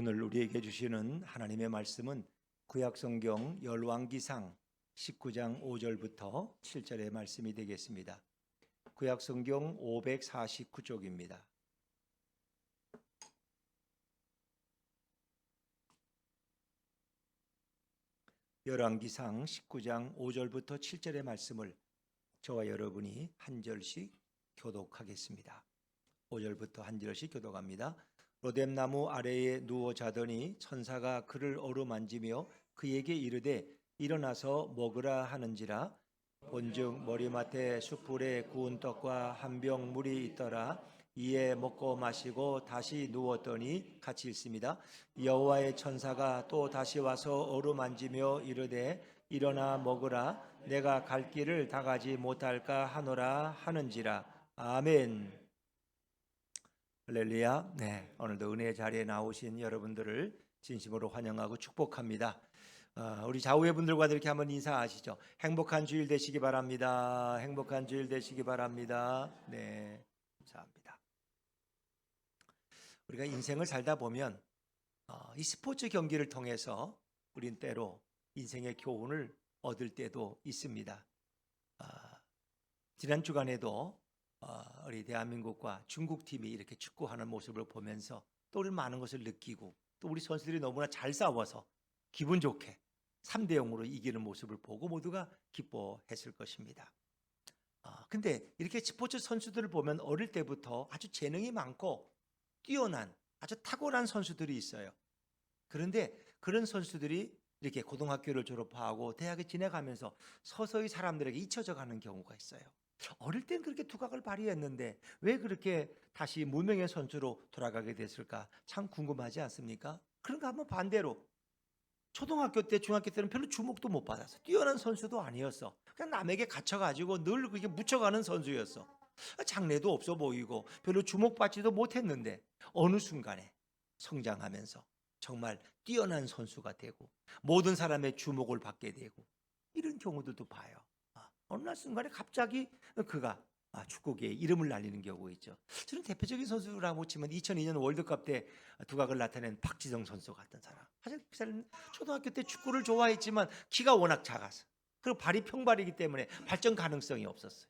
오늘 우리에게 주시는 하나님의 말씀은 구약성경 열왕기상 19장 5절부터 7절의 말씀이 되겠습니다. 구약성경 549쪽입니다. 열왕기상 19장 5절부터 7절의 말씀을 저와 여러분이 한 절씩 교독하겠습니다. 5절부터 한 절씩 교독합니다. 로뎀나무 아래에 누워 자더니 천사가 그를 어루만지며 그에게 이르되 일어나서 먹으라 하는지라. 본즉 머리맡에 숯불에 구운 떡과 한 병 물이 있더라. 이에 먹고 마시고 다시 누웠더니 같이 읽습니다. 여호와의 천사가 또 다시 와서 어루만지며 이르되 일어나 먹으라. 내가 갈 길을 다 가지 못할까 하노라 하는지라. 아멘. 할렐루야. 네, 오늘도 은혜의 자리에 나오신 여러분들을 진심으로 환영하고 축복합니다. 우리 좌우의 분들과 이렇게 한번 인사하시죠. 행복한 주일 되시기 바랍니다. 행복한 주일 되시기 바랍니다. 네, 감사합니다. 우리가 인생을 살다 보면 이 스포츠 경기를 통해서 우린 때로 인생의 교훈을 얻을 때도 있습니다. 지난 주간에도 우리 대한민국과 중국 팀이 이렇게 축구하는 모습을 보면서 또 우리 많은 것을 느끼고 또 우리 선수들이 너무나 잘 싸워서 기분 좋게 3대 0으로 이기는 모습을 보고 모두가 기뻐했을 것입니다. 근데 이렇게 스포츠 선수들을 보면 어릴 때부터 아주 재능이 많고 뛰어난 아주 탁월한 선수들이 있어요. 그런데 그런 선수들이 이렇게 고등학교를 졸업하고 대학에 지나가면서 서서히 사람들에게 잊혀져 가는 경우가 있어요. 어릴 땐 그렇게 두각을 발휘했는데 왜 그렇게 다시 무명의 선수로 돌아가게 됐을까? 참 궁금하지 않습니까? 그런가 하면 반대로 초등학교 때, 중학교 때는 별로 주목도 못 받았어. 뛰어난 선수도 아니었어. 그냥 남에게 갇혀가지고 늘 그렇게 묻혀가는 선수였어. 장래도 없어 보이고 별로 주목받지도 못했는데 어느 순간에 성장하면서 정말 뛰어난 선수가 되고 모든 사람의 주목을 받게 되고 이런 경우들도 봐요. 어느 날 순간에 갑자기 그가 축구계에 이름을 날리는 경우가 있죠. 저는 대표적인 선수라고 치면 2002년 월드컵 때 두각을 나타낸 박지성 선수 같은 사람. 사실 그 사람은 초등학교 때 축구를 좋아했지만 키가 워낙 작아서 그리고 발이 평발이기 때문에 발전 가능성이 없었어요.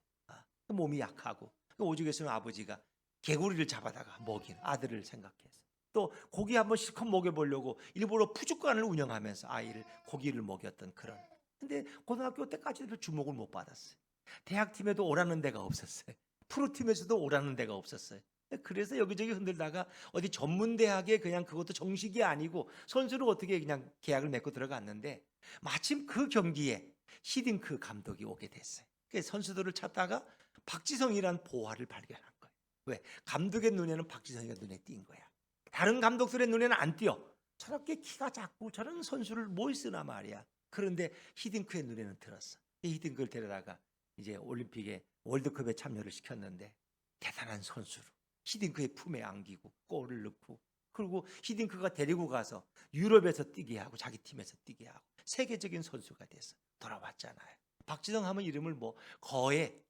몸이 약하고 오죽했으면 아버지가 개구리를 잡아다가 먹인 아들을 생각해서 또 고기 한번 실컷 먹여보려고 일부러 푸주간을 운영하면서 아이를 고기를 먹였던 그런. 근데 고등학교 때까지도 주목을 못 받았어요. 대학팀에도 오라는 데가 없었어요. 프로팀에서도 오라는 데가 없었어요. 그래서 여기저기 흔들다가 어디 전문대학에 그냥 그것도 정식이 아니고 선수로 어떻게 그냥 계약을 맺고 들어갔는데 마침 그 경기에 히딩크 감독이 오게 됐어요. 그래서 선수들을 찾다가 박지성이란 보화를 발견한 거예요. 왜? 감독의 눈에는 박지성이가 눈에 띈 거야. 다른 감독들의 눈에는 안 띄어. 저렇게 키가 작고 저런 선수를 뭘 쓰나 말이야. 그런데 히딩크의 눈에는 들었어. 히딩크를 데려다가 이제 올림픽에 월드컵에 참여를 시켰는데 대단한 선수로 히딩크의 품에 안기고 골을 넣고 그리고 히딩크가 데리고 가서 유럽에서 뛰게 하고 자기 팀에서 뛰게 하고 세계적인 선수가 돼서 돌아왔잖아요. 박지성 하면 이름을 뭐 거의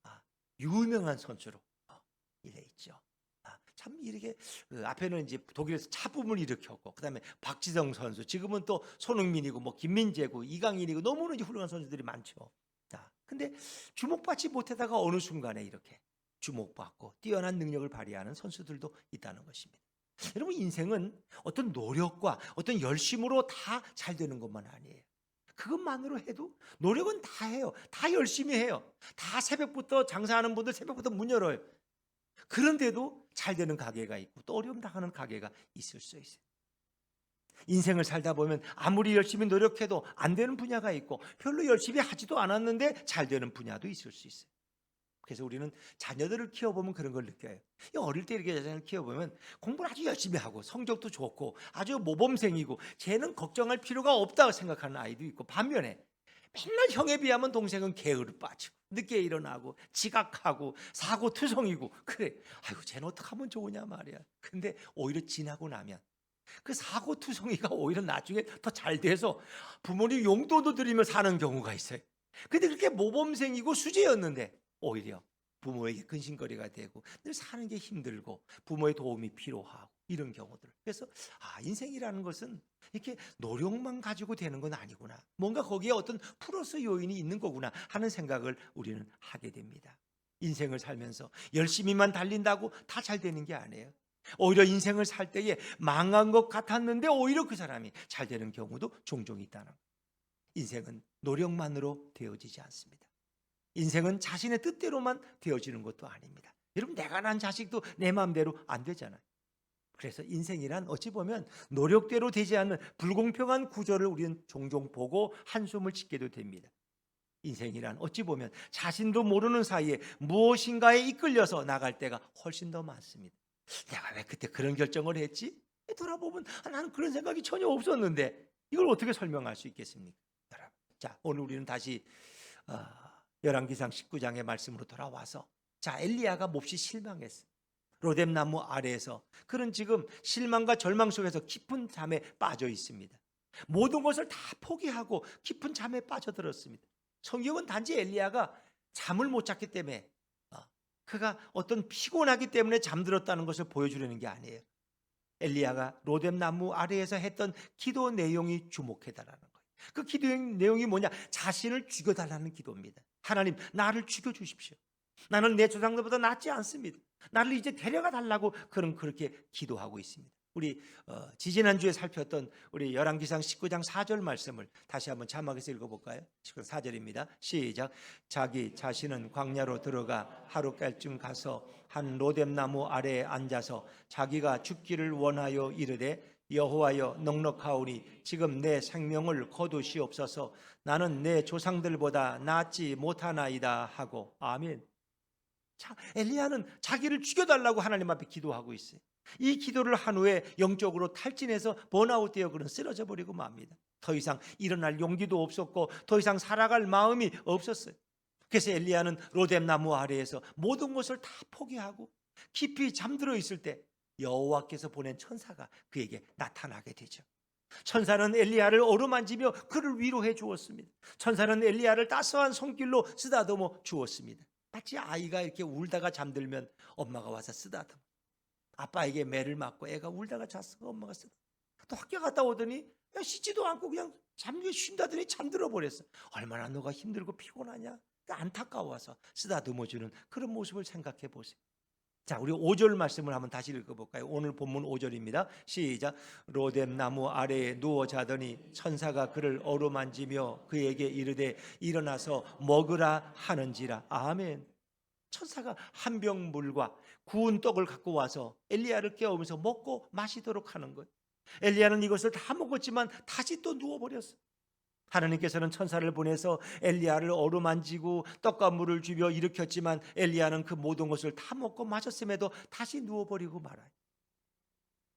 유명한 선수로 이래 있죠. 참 이렇게 앞에는 이제 독일에서 차붐을 일으켰고 그다음에 박지성 선수 지금은 또 손흥민이고 뭐 김민재고 이강인이고 너무나 훌륭한 선수들이 많죠. 근데 주목받지 못하다가 어느 순간에 이렇게 주목받고 뛰어난 능력을 발휘하는 선수들도 있다는 것입니다. 여러분 인생은 어떤 노력과 어떤 열심으로 다 잘 되는 것만 아니에요. 그것만으로 해도 노력은 다 해요. 다 열심히 해요. 다 새벽부터 장사하는 분들 새벽부터 문 열어요. 그런데도 잘 되는 가게가 있고 또 어려움 당하는 가게가 있을 수 있어요. 인생을 살다 보면 아무리 열심히 노력해도 안 되는 분야가 있고 별로 열심히 하지도 않았는데 잘 되는 분야도 있을 수 있어요. 그래서 우리는 자녀들을 키워보면 그런 걸 느껴요. 어릴 때 이렇게 자녀를 키워보면 공부를 아주 열심히 하고 성적도 좋고 아주 모범생이고 쟤는 걱정할 필요가 없다고 생각하는 아이도 있고 반면에 맨날 형에 비하면 동생은 게으르 빠지고 늦게 일어나고 지각하고 사고투성이고 그래. 아이고 쟤는 어떡하면 좋으냐 말이야. 근데 오히려 지나고 나면 그 사고투성이가 오히려 나중에 더 잘 돼서 부모님 용돈도 드리며 사는 경우가 있어요. 근데 그렇게 모범생이고 수재였는데 오히려 부모에게 근심거리가 되고 늘 사는 게 힘들고 부모의 도움이 필요하고 이런 경우들. 그래서 인생이라는 것은 이렇게 노력만 가지고 되는 건 아니구나. 뭔가 거기에 어떤 플러스 요인이 있는 거구나 하는 생각을 우리는 하게 됩니다. 인생을 살면서 열심히만 달린다고 다 잘 되는 게 아니에요. 오히려 인생을 살 때에 망한 것 같았는데 오히려 그 사람이 잘 되는 경우도 종종 있다는 거예요. 인생은 노력만으로 되어지지 않습니다. 인생은 자신의 뜻대로만 되어지는 것도 아닙니다. 여러분, 내가 낳은 자식도 내 마음대로 안 되잖아요. 그래서 인생이란 어찌 보면 노력대로 되지 않는 불공평한 구조를 우리는 종종 보고 한숨을 짓게도 됩니다. 인생이란 어찌 보면 자신도 모르는 사이에 무엇인가에 이끌려서 나갈 때가 훨씬 더 많습니다. 내가 왜 그때 그런 결정을 했지? 돌아보면 나는 그런 생각이 전혀 없었는데, 이걸 어떻게 설명할 수 있겠습니까? 자, 오늘 우리는 다시 열왕기상 19장의 말씀으로 돌아와서, 자, 엘리야가 몹시 실망했어. 로뎀나무 아래에서 그는 지금 실망과 절망 속에서 깊은 잠에 빠져 있습니다. 모든 것을 다 포기하고 깊은 잠에 빠져들었습니다. 성경은 단지 엘리야가 잠을 못 잤기 때문에, 그가 어떤 피곤하기 때문에 잠들었다는 것을 보여주려는 게 아니에요. 엘리야가 로뎀나무 아래에서 했던 기도 내용이 주목해달라는 거예요. 그 기도 내용이 뭐냐? 자신을 죽여달라는 기도입니다. 하나님, 나를 죽여주십시오. 나는 내 조상들보다 낫지 않습니다. 나를 이제 데려가 달라고 그렇게 기도하고 있습니다. 우리 지지난주에 살폈던 우리 열왕기상 19장 4절 말씀을 다시 한번 자막에서 읽어볼까요? 4절입니다. 시작. 자기 자신은 광야로 들어가 하룻갈쯤 가서 한 로뎀나무 아래에 앉아서 자기가 죽기를 원하여 이르되, 여호와여, 넉넉하오니 지금 내 생명을 거두시옵소서. 나는 내 조상들보다 낫지 못하나이다 하고. 아멘. 자, 엘리야는 자기를 죽여달라고 하나님 앞에 기도하고 있어요. 이 기도를 한 후에 영적으로 탈진해서 번아웃되어 그는 쓰러져 버리고 맙니다. 더 이상 일어날 용기도 없었고 더 이상 살아갈 마음이 없었어요. 그래서 엘리야는 로뎀나무 아래에서 모든 것을 다 포기하고 깊이 잠들어 있을 때 여호와께서 보낸 천사가 그에게 나타나게 되죠. 천사는 엘리야를 어루만지며 그를 위로해 주었습니다. 천사는 엘리야를 따스한 손길로 쓰다듬어 주었습니다. 마치 아이가 이렇게 울다가 잠들면 엄마가 와서 쓰다듬어. 아빠에게 매를 맞고 애가 울다가 잤어. 엄마가 쓰다듬어. 또 학교 갔다 오더니 씻지도 않고 그냥 잠에 쉰다더니 잠들어 버렸어. 얼마나 너가 힘들고 피곤하냐. 안타까워서 쓰다듬어주는 그런 모습을 생각해 보세요. 자, 우리 5절 말씀을 한번 다시 읽어볼까요? 오늘 본문 5절입니다. 시작. 로뎀나무 아래에 누워 자더니 천사가 그를 어루만지며 그에게 이르되 일어나서 먹으라 하는지라. 아멘. 천사가 한 병 물과 구운 떡을 갖고 와서 엘리야를 깨우면서 먹고 마시도록 하는 거예요. 엘리야는 이것을 다 먹었지만 다시 또 누워버렸어요. 하나님께서는 천사를 보내서 엘리야를 어루만지고 떡과 물을 주며 일으켰지만 엘리야는 그 모든 것을 다 먹고 마셨음에도 다시 누워버리고 말아요.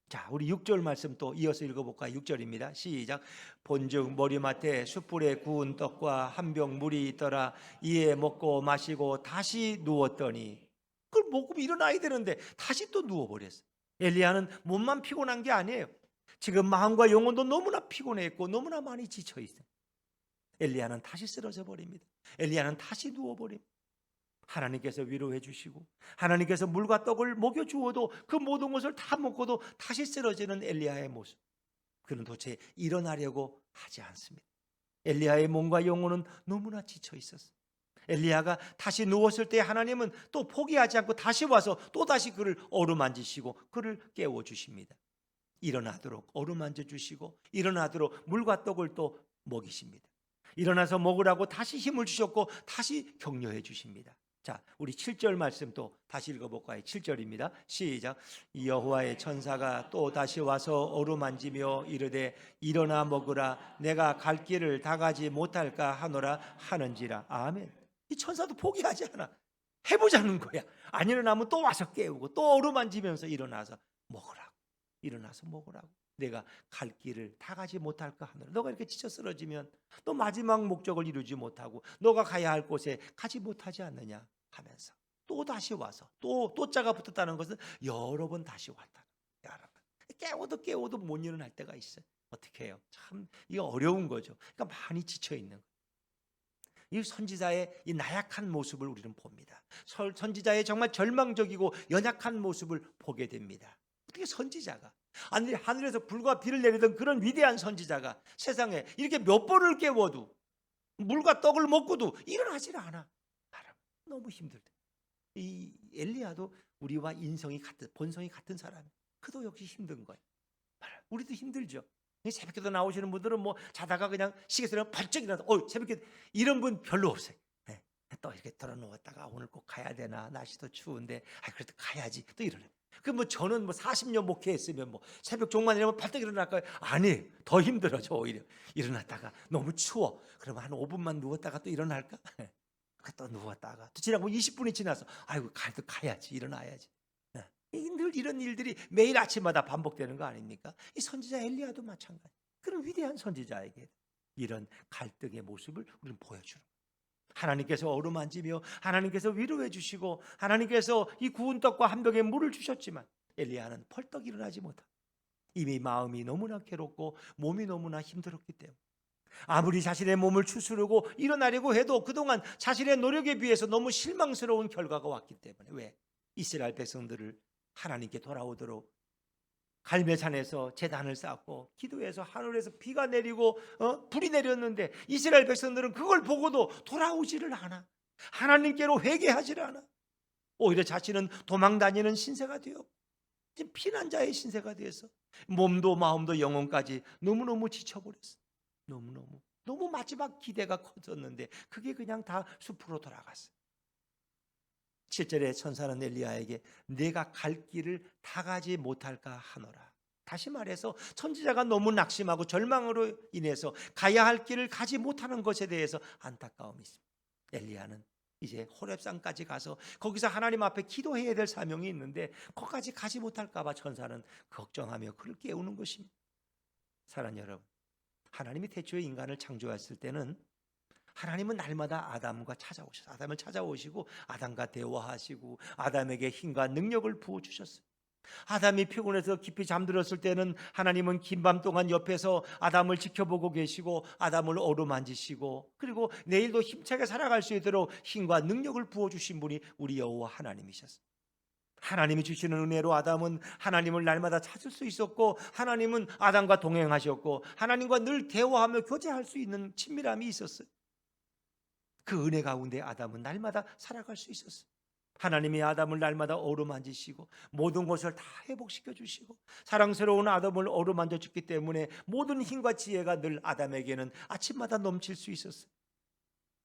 자, 우리 6절 말씀 또 이어서 읽어볼까요? 6절입니다. 시작. 본즉 머리맡에 숯불에 구운 떡과 한 병 물이 있더라. 이에 먹고 마시고 다시 누웠더니, 그걸 먹고 일어나야 되는데 다시 또 누워버렸어요. 엘리야는 몸만 피곤한 게 아니에요. 지금 마음과 영혼도 너무나 피곤했고 너무나 많이 지쳐있어요. 엘리야는 다시 쓰러져 버립니다. 엘리야는 다시 누워버립니다. 하나님께서 위로해 주시고 하나님께서 물과 떡을 먹여 주어도 그 모든 것을 다 먹고도 다시 쓰러지는 엘리야의 모습, 그는 도대체 일어나려고 하지 않습니다. 엘리야의 몸과 영혼은 너무나 지쳐 있었어요. 엘리야가 다시 누웠을 때 하나님은 또 포기하지 않고 다시 와서 또 다시 그를 어루만지시고 그를 깨워 주십니다. 일어나도록 어루만져 주시고 일어나도록 물과 떡을 또 먹이십니다. 일어나서 먹으라고 다시 힘을 주셨고 다시 격려해 주십니다. 자, 우리 7절 말씀 또 다시 읽어볼까요? 7절입니다. 시작. 여호와의 천사가 또 다시 와서 어루만지며 이르되 일어나 먹으라. 내가 갈 길을 다 가지 못할까 하노라 하는지라. 아멘. 이 천사도 포기하지 않아. 해보자는 거야. 안 일어나면 또 와서 깨우고 또 어루만지면서 일어나서 먹으라고. 일어나서 먹으라고. 내가 갈 길을 다 가지 못할까 하노라. 너가 이렇게 지쳐 쓰러지면 너 마지막 목적을 이루지 못하고 너가 가야 할 곳에 가지 못하지 않느냐 하면서 또 다시 와서 또 자가 붙었다는 것은 여러 번 다시 왔다. 여러분 깨워도 못 일어날 때가 있어요. 어떻게 해요? 참 이거 어려운 거죠. 그러니까 많이 지쳐 있는 거예요. 이 선지자의 이 나약한 모습을 우리는 봅니다. 선지자의 정말 절망적이고 연약한 모습을 보게 됩니다. 어떻게 선지자가, 아니 하늘에서 불과 비를 내리던 그런 위대한 선지자가 세상에 이렇게 몇 번을 깨워도 물과 떡을 먹고도 일어나질 않아. 너무 힘들대. 이 엘리야도 우리와 인성이 같은, 본성이 같은 사람이, 그도 역시 힘든 거예요. 우리도 힘들죠. 새벽기도 나오시는 분들은 뭐 자다가 그냥 시계처럼 발쩍 일어나서 새벽기도, 이런 분 별로 없어요. 네. 또 이렇게 들어누웠다가 오늘 꼭 가야 되나, 날씨도 추운데 그래도 가야지, 또 이러네. 뭐 저는 뭐 40년 목회했으면 뭐 새벽 종만 일어나면 발떡 일어날까요? 아니, 더 힘들어져. 오히려 일어났다가 너무 추워, 그러면 한 5분만 누웠다가 또 일어날까? 또 누웠다가 또 지나고 20분이 지나서 아이고 가야지, 일어나야지. 늘 이런 일들이 매일 아침마다 반복되는 거 아닙니까? 이 선지자 엘리야도 마찬가지. 그런 위대한 선지자에게 이런 갈등의 모습을 우리는 보여주는 거예요. 하나님께서 어루만지며 하나님께서 위로해 주시고 하나님께서 이 구운 떡과 한 병의 물을 주셨지만 엘리야는 펄떡 일어나지 못하고 이미 마음이 너무나 괴롭고 몸이 너무나 힘들었기 때문에 아무리 자신의 몸을 추스르고 일어나려고 해도 그동안 자신의 노력에 비해서 너무 실망스러운 결과가 왔기 때문에, 왜? 이스라엘 백성들을 하나님께 돌아오도록 갈멜산에서 제단을 쌓고 기도해서 하늘에서 비가 내리고 불이 내렸는데 이스라엘 백성들은 그걸 보고도 돌아오지를 않아. 하나님께로 회개하지를 않아. 오히려 자신은 도망다니는 신세가 되어 피난자의 신세가 되어서 몸도 마음도 영혼까지 너무너무 지쳐버렸어. 너무 마지막 기대가 커졌는데 그게 그냥 다 숲으로 돌아갔어. 7절에 천사는 엘리야에게 내가 갈 길을 다 가지 못할까 하노라. 다시 말해서 선지자가 너무 낙심하고 절망으로 인해서 가야 할 길을 가지 못하는 것에 대해서 안타까움이 있습니다. 엘리야는 이제 호렙산까지 가서 거기서 하나님 앞에 기도해야 될 사명이 있는데 거기까지 가지 못할까 봐 천사는 걱정하며 그를 깨우는 것입니다. 사랑하는 여러분, 하나님이 태초에 인간을 창조했을 때는 하나님은 날마다 아담과 찾아오셨어요. 아담을 찾아오시고 아담과 대화하시고 아담에게 힘과 능력을 부어주셨어요. 아담이 피곤해서 깊이 잠들었을 때는 하나님은 긴 밤 동안 옆에서 아담을 지켜보고 계시고 아담을 어루만지시고 그리고 내일도 힘차게 살아갈 수 있도록 힘과 능력을 부어주신 분이 우리 여호와 하나님이셨어요. 하나님이 주시는 은혜로 아담은 하나님을 날마다 찾을 수 있었고 하나님은 아담과 동행하셨고 하나님과 늘 대화하며 교제할 수 있는 친밀함이 있었어요. 그 은혜 가운데 아담은 날마다 살아갈 수 있었어요. 하나님이 아담을 날마다 어루만지시고 모든 것을 다 회복시켜 주시고 사랑스러운 아담을 어루만져 줬기 때문에 모든 힘과 지혜가 늘 아담에게는 아침마다 넘칠 수 있었어요.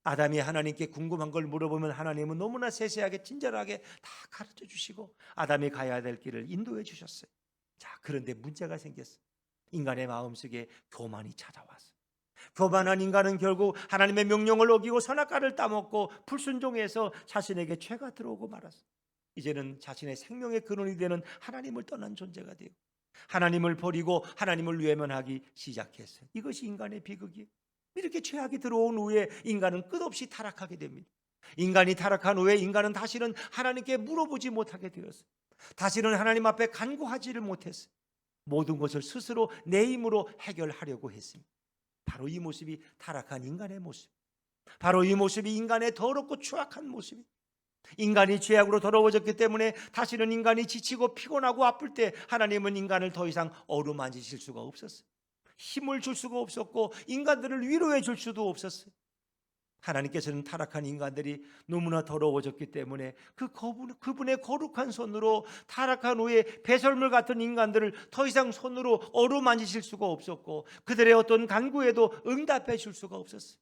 아담이 하나님께 궁금한 걸 물어보면 하나님은 너무나 세세하게 친절하게 다 가르쳐 주시고 아담이 가야 될 길을 인도해 주셨어요. 자, 그런데 문제가 생겼어요. 인간의 마음속에 교만이 찾아왔어요. 교만한 인간은 결국 하나님의 명령을 어기고 선악과를 따먹고 불순종해서 자신에게 죄가 들어오고 말았어요. 이제는 자신의 생명의 근원이 되는 하나님을 떠난 존재가 되고 하나님을 버리고 하나님을 외면하기 시작했어요. 이것이 인간의 비극이에요. 이렇게 죄악이 들어온 후에 인간은 끝없이 타락하게 됩니다. 인간이 타락한 후에 인간은 다시는 하나님께 물어보지 못하게 되었어요. 다시는 하나님 앞에 간구하지를 못했어요. 모든 것을 스스로 내 힘으로 해결하려고 했습니다. 바로 이 모습이 타락한 인간의 모습, 바로 이 모습이 인간의 더럽고 추악한 모습입니다. 인간이 죄악으로 더러워졌기 때문에 다시는 인간이 지치고 피곤하고 아플 때 하나님은 인간을 더 이상 어루만지실 수가 없었어요. 힘을 줄 수가 없었고 인간들을 위로해 줄 수도 없었어요. 하나님께서는 타락한 인간들이 너무나 더러워졌기 때문에 그분의 거룩한 손으로 타락한 후에 배설물 같은 인간들을 더 이상 손으로 어루만지실 수가 없었고 그들의 어떤 간구에도 응답해 줄 수가 없었어요.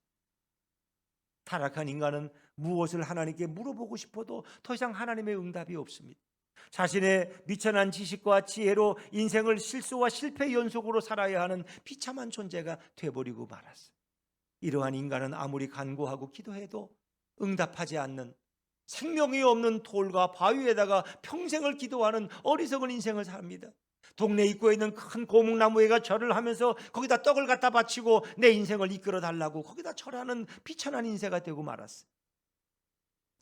타락한 인간은 무엇을 하나님께 물어보고 싶어도 더 이상 하나님의 응답이 없습니다. 자신의 미천한 지식과 지혜로 인생을 실수와 실패 연속으로 살아야 하는 비참한 존재가 돼버리고 말았어요. 이러한 인간은 아무리 간구하고 기도해도 응답하지 않는 생명이 없는 돌과 바위에다가 평생을 기도하는 어리석은 인생을 삽니다. 동네 입구에 있는 큰 고목나무에가 절을 하면서 거기다 떡을 갖다 바치고 내 인생을 이끌어 달라고 거기다 절하는 비천한 인생가 되고 말았어요.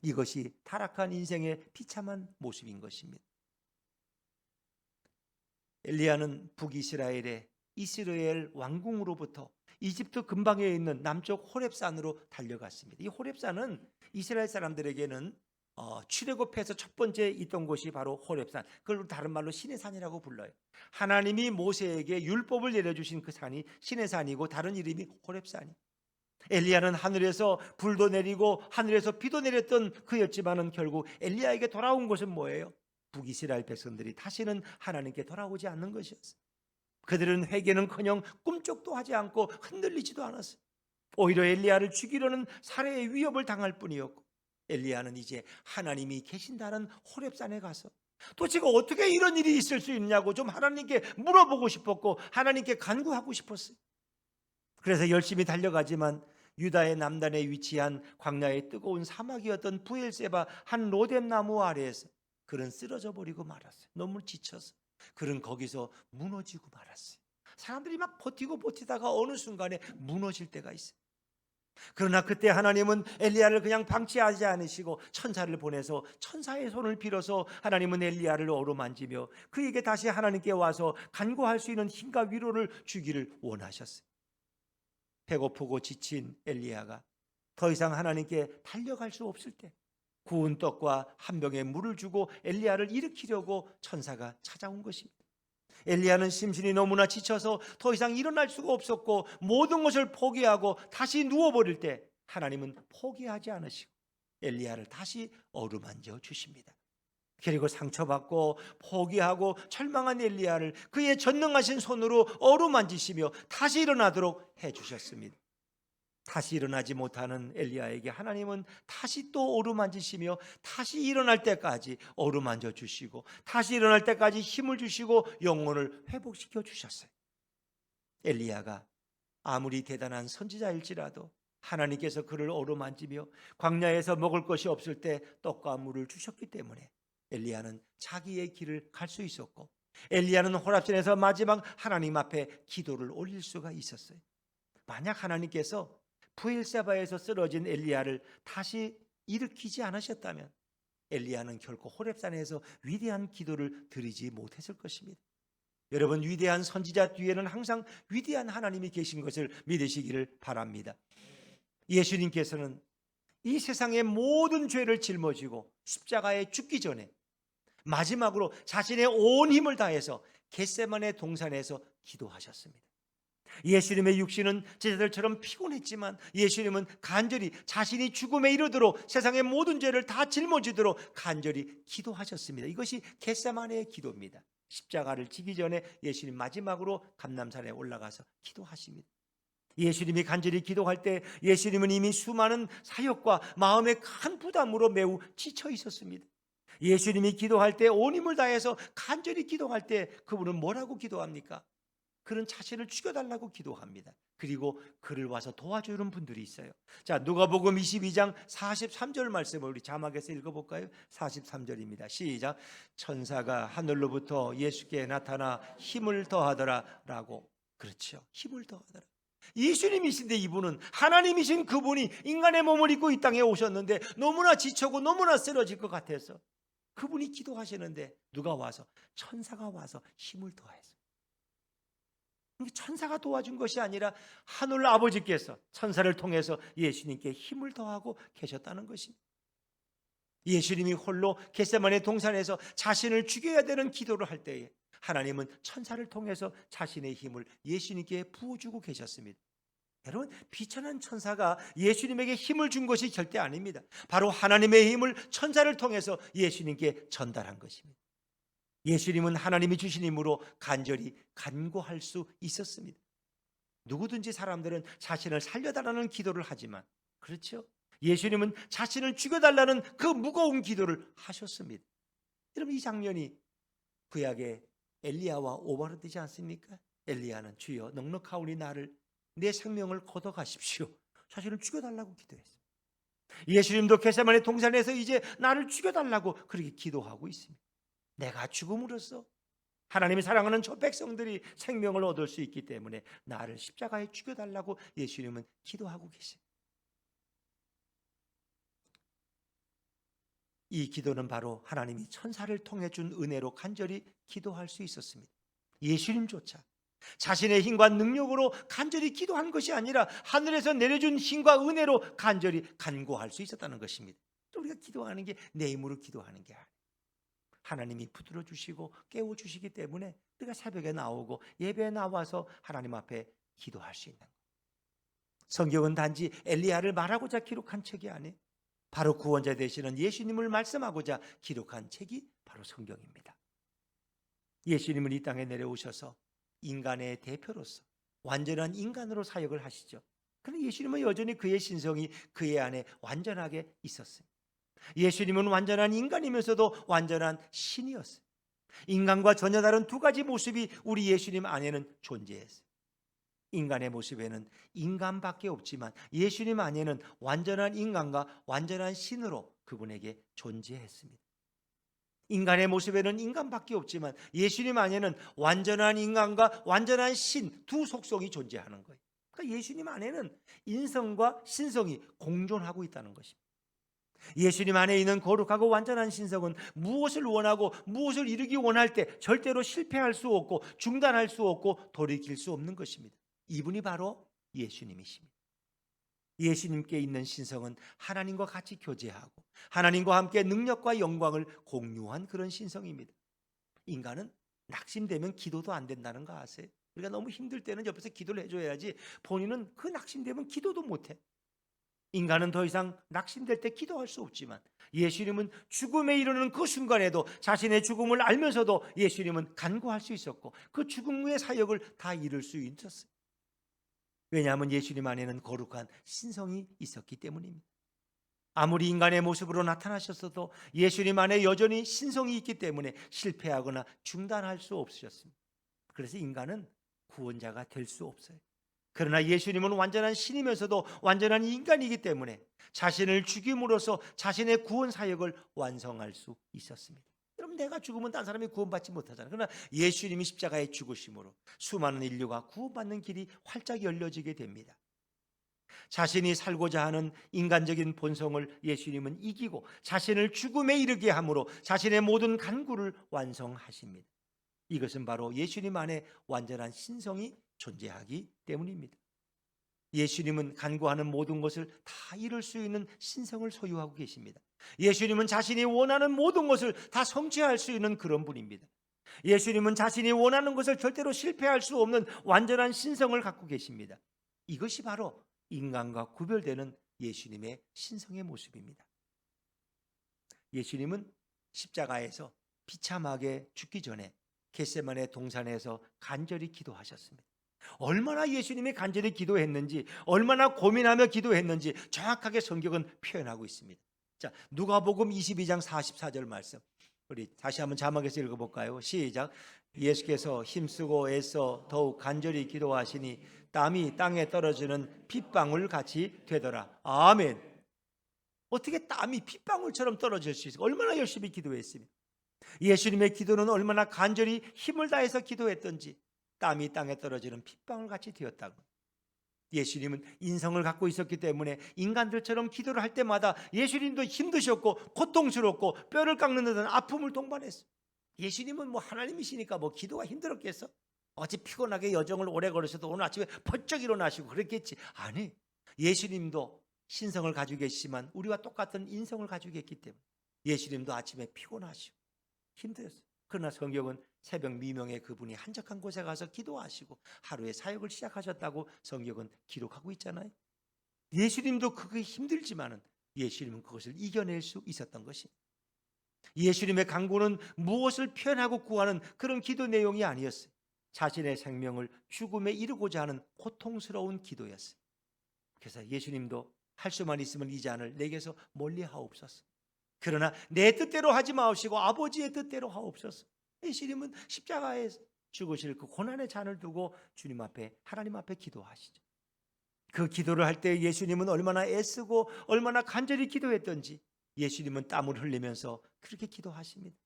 이것이 타락한 인생의 비참한 모습인 것입니다. 엘리야는 북이스라엘의 이스라엘 왕궁으로부터 이집트 근방에 있는 남쪽 호렙산으로 달려갔습니다. 이 호렙산은 이스라엘 사람들에게는 출애굽해서 첫 번째 있던 곳이 바로 호렙산, 그걸 다른 말로 신의 산이라고 불러요. 하나님이 모세에게 율법을 내려주신 그 산이 신의 산이고 다른 이름이 호렙산이. 엘리야는 하늘에서 불도 내리고 하늘에서 비도 내렸던 그였지만은 결국 엘리야에게 돌아온 것은 뭐예요? 북이스라엘 백성들이 다시는 하나님께 돌아오지 않는 것이었어요. 그들은 회개는커녕 꿈쩍도 하지 않고 흔들리지도 않았어요. 오히려 엘리야를 죽이려는 살해의 위협을 당할 뿐이었고, 엘리야는 이제 하나님이 계신다는 호렙산에 가서 도대체 어떻게 이런 일이 있을 수 있냐고 좀 하나님께 물어보고 싶었고 하나님께 간구하고 싶었어요. 그래서 열심히 달려가지만 유다의 남단에 위치한 광야의 뜨거운 사막이었던 부엘세바 한 로뎀나무 아래에서 그는 쓰러져 버리고 말았어요. 너무 지쳐서 그는 거기서 무너지고 말았어요. 사람들이 막 버티다가 어느 순간에 무너질 때가 있어요. 그러나 그때 하나님은 엘리야를 그냥 방치하지 않으시고 천사를 보내서 천사의 손을 빌어서 하나님은 엘리야를 어루만지며 그에게 다시 하나님께 와서 간구할 수 있는 힘과 위로를 주기를 원하셨어요. 배고프고 지친 엘리야가 더 이상 하나님께 달려갈 수 없을 때 구운 떡과 한 병의 물을 주고 엘리야를 일으키려고 천사가 찾아온 것입니다. 엘리야는 심신이 너무나 지쳐서 더 이상 일어날 수가 없었고 모든 것을 포기하고 다시 누워버릴 때 하나님은 포기하지 않으시고 엘리야를 다시 어루만져 주십니다. 그리고 상처받고 포기하고 절망한 엘리야를 그의 전능하신 손으로 어루만지시며 다시 일어나도록 해주셨습니다. 다시 일어나지 못하는 엘리야에게 하나님은 다시 또 어루만지시며 다시 일어날 때까지 어루만져 주시고 다시 일어날 때까지 힘을 주시고 영혼을 회복시켜 주셨어요. 엘리야가 아무리 대단한 선지자일지라도 하나님께서 그를 어루만지며 광야에서 먹을 것이 없을 때 떡과 물을 주셨기 때문에 엘리야는 자기의 길을 갈 수 있었고 엘리야는 호렙산에서 마지막 하나님 앞에 기도를 올릴 수가 있었어요. 만약 하나님께서 부엘세바에서 쓰러진 엘리야를 다시 일으키지 않으셨다면 엘리야는 결코 호렙산에서 위대한 기도를 드리지 못했을 것입니다. 여러분, 위대한 선지자 뒤에는 항상 위대한 하나님이 계신 것을 믿으시기를 바랍니다. 예수님께서는 이 세상의 모든 죄를 짊어지고 십자가에 죽기 전에 마지막으로 자신의 온 힘을 다해서 겟세마네 동산에서 기도하셨습니다. 예수님의 육신은 제자들처럼 피곤했지만 예수님은 간절히 자신이 죽음에 이르도록 세상의 모든 죄를 다 짊어지도록 간절히 기도하셨습니다. 이것이 겟세마네의 기도입니다. 십자가를 지기 전에 예수님 마지막으로 감람산에 올라가서 기도하십니다. 예수님이 간절히 기도할 때 예수님은 이미 수많은 사역과 마음의 큰 부담으로 매우 지쳐 있었습니다. 예수님이 기도할 때 온 힘을 다해서 간절히 기도할 때 그분은 뭐라고 기도합니까? 그는 자신을 죽여달라고 기도합니다. 그리고 그를 와서 도와주는 분들이 있어요. 자, 누가복음 22장 43절 말씀을 우리 자막에서 읽어볼까요? 43절입니다. 시작. 천사가 하늘로부터 예수께 나타나 힘을 더하더라 라고. 그렇죠, 힘을 더하더라. 예수님이신데 이분은 하나님이신 그분이 인간의 몸을 입고 이 땅에 오셨는데 너무나 지쳐고 너무나 쓰러질 것 같아서 그분이 기도하시는데 누가 와서? 천사가 와서 힘을 더했어요. 천사가 도와준 것이 아니라 하늘 아버지께서 천사를 통해서 예수님께 힘을 더하고 계셨다는 것입니다. 예수님이 홀로 겟세마네 동산에서 자신을 죽여야 되는 기도를 할 때에 하나님은 천사를 통해서 자신의 힘을 예수님께 부어주고 계셨습니다. 여러분, 비천한 천사가 예수님에게 힘을 준 것이 절대 아닙니다. 바로 하나님의 힘을 천사를 통해서 예수님께 전달한 것입니다. 예수님은 하나님이 주신 힘으로 간절히 간구할 수 있었습니다. 누구든지 사람들은 자신을 살려달라는 기도를 하지만, 그렇죠? 예수님은 자신을 죽여달라는 그 무거운 기도를 하셨습니다. 여러분, 이 장면이 구약의 엘리야와 오버랩되지 않습니까? 엘리야는 주여 넉넉하오니 나를 내 생명을 걷어가십시오. 자신을 죽여달라고 기도했어요. 예수님도 겟세마네 동산에서 이제 나를 죽여달라고 그렇게 기도하고 있습니다. 내가 죽음으로써 하나님이 사랑하는 저 백성들이 생명을 얻을 수 있기 때문에 나를 십자가에 죽여달라고 예수님은 기도하고 계십니다. 이 기도는 바로 하나님이 천사를 통해 준 은혜로 간절히 기도할 수 있었습니다. 예수님조차 자신의 힘과 능력으로 간절히 기도한 것이 아니라 하늘에서 내려준 힘과 은혜로 간절히 간구할 수 있었다는 것입니다. 우리가 기도하는 게 내 힘으로 기도하는 게 아니에요. 하나님이 붙들어 주시고 깨워 주시기 때문에 우리가 새벽에 나오고 예배에 나와서 하나님 앞에 기도할 수 있는 거예요. 성경은 단지 엘리야를 말하고자 기록한 책이 아니에요. 바로 구원자 되시는 예수님을 말씀하고자 기록한 책이 바로 성경입니다. 예수님은 이 땅에 내려오셔서 인간의 대표로서 완전한 인간으로 사역을 하시죠. 그런데 예수님은 여전히 그의 신성이 그의 안에 완전하게 있었어요. 예수님은 완전한 인간이면서도 완전한 신이었어요. 인간과 전혀 다른 두 가지 모습이 우리 예수님 안에는 존재했어요. 인간의 모습에는 인간밖에 없지만 예수님 안에는 완전한 인간과 완전한 신으로 그분에게 존재했습니다. 인간의 모습에는 인간밖에 없지만 예수님 안에는 완전한 인간과 완전한 신 두 속성이 존재하는 거예요. 그러니까 예수님 안에는 인성과 신성이 공존하고 있다는 것입니다. 예수님 안에 있는 거룩하고 완전한 신성은 무엇을 원하고 무엇을 이루기 원할 때 절대로 실패할 수 없고 중단할 수 없고 돌이킬 수 없는 것입니다. 이분이 바로 예수님이십니다. 예수님께 있는 신성은 하나님과 같이 교제하고 하나님과 함께 능력과 영광을 공유한 그런 신성입니다. 인간은 낙심되면 기도도 안 된다는 거 아세요? 우리가 너무 힘들 때는 옆에서 기도를 해줘야지 본인은 그 낙심되면 기도도 못해. 인간은 더 이상 낙심될 때 기도할 수 없지만 예수님은 죽음에 이르는 그 순간에도 자신의 죽음을 알면서도 예수님은 간구할 수 있었고 그 죽음 후의 사역을 다 이룰 수 있었어요. 왜냐하면 예수님 안에는 거룩한 신성이 있었기 때문입니다. 아무리 인간의 모습으로 나타나셨어도 예수님 안에 여전히 신성이 있기 때문에 실패하거나 중단할 수 없으셨습니다. 그래서 인간은 구원자가 될 수 없어요. 그러나 예수님은 완전한 신이면서도 완전한 인간이기 때문에 자신을 죽임으로써 자신의 구원 사역을 완성할 수 있었습니다. 여러분, 내가 죽으면 딴 사람이 구원받지 못하잖아요. 그러나 예수님이 십자가에 죽으심으로 수많은 인류가 구원받는 길이 활짝 열려지게 됩니다. 자신이 살고자 하는 인간적인 본성을 예수님은 이기고 자신을 죽음에 이르게 함으로 자신의 모든 간구를 완성하십니다. 이것은 바로 예수님 안에 완전한 신성이 존재하기 때문입니다. 예수님은 간구하는 모든 것을 다 이룰 수 있는 신성을 소유하고 계십니다. 예수님은 자신이 원하는 모든 것을 다 성취할 수 있는 그런 분입니다. 예수님은 자신이 원하는 것을 절대로 실패할 수 없는 완전한 신성을 갖고 계십니다. 이것이 바로 인간과 구별되는 예수님의 신성의 모습입니다. 예수님은 십자가에서 비참하게 죽기 전에 겟세마네 동산에서 간절히 기도하셨습니다. 얼마나 예수님이 간절히 기도했는지, 얼마나 고민하며 기도했는지 정확하게 성경은 표현하고 있습니다. 자, 누가복음 22장 44절 말씀, 우리 다시 한번 자막에서 읽어볼까요? 시작. 예수께서 힘쓰고 애써 더욱 간절히 기도하시니 땀이 땅에 떨어지는 핏방울 같이 되더라. 아멘. 어떻게 땀이 핏방울처럼 떨어질 수 있을까? 얼마나 열심히 기도했습니까? 예수님의 기도는 얼마나 간절히 힘을 다해서 기도했던지 땀이 땅에 떨어지는 핏방울 같이 되었다고. 예수님은 인성을 갖고 있었기 때문에 인간들처럼 기도를 할 때마다 예수님도 힘드셨고 고통스럽고 뼈를 깎는 듯한 아픔을 동반했어요. 예수님은 뭐 하나님이시니까 뭐 기도가 힘들었겠어? 어찌 피곤하게 여정을 오래 걸으셔도 오늘 아침에 번쩍 일어나시고 그랬겠지. 아니, 예수님도 신성을 가지고 계시지만 우리와 똑같은 인성을 가지고 있기 때문에 예수님도 아침에 피곤하시고 힘들었어요. 그러나 성경은 새벽 미명에 그분이 한적한 곳에 가서 기도하시고 하루의 사역을 시작하셨다고 성경은 기록하고 있잖아요. 예수님도 그게 힘들지만은 예수님은 그것을 이겨낼 수 있었던 것입니다. 예수님의 간구는 무엇을 표현하고 구하는 그런 기도 내용이 아니었어요. 자신의 생명을 죽음에 이르고자 하는 고통스러운 기도였어요. 그래서 예수님도 할 수만 있으면 이 잔을 내게서 멀리 하옵소서. 그러나 내 뜻대로 하지 마옵시고 아버지의 뜻대로 하옵소서. 예수님은 십자가에 죽으실 그 고난의 잔을 두고 주님 앞에, 하나님 앞에 기도하시죠. 그 기도를 할 때 예수님은 얼마나 애쓰고 얼마나 간절히 기도했던지 예수님은 땀을 흘리면서 그렇게 기도하십니다.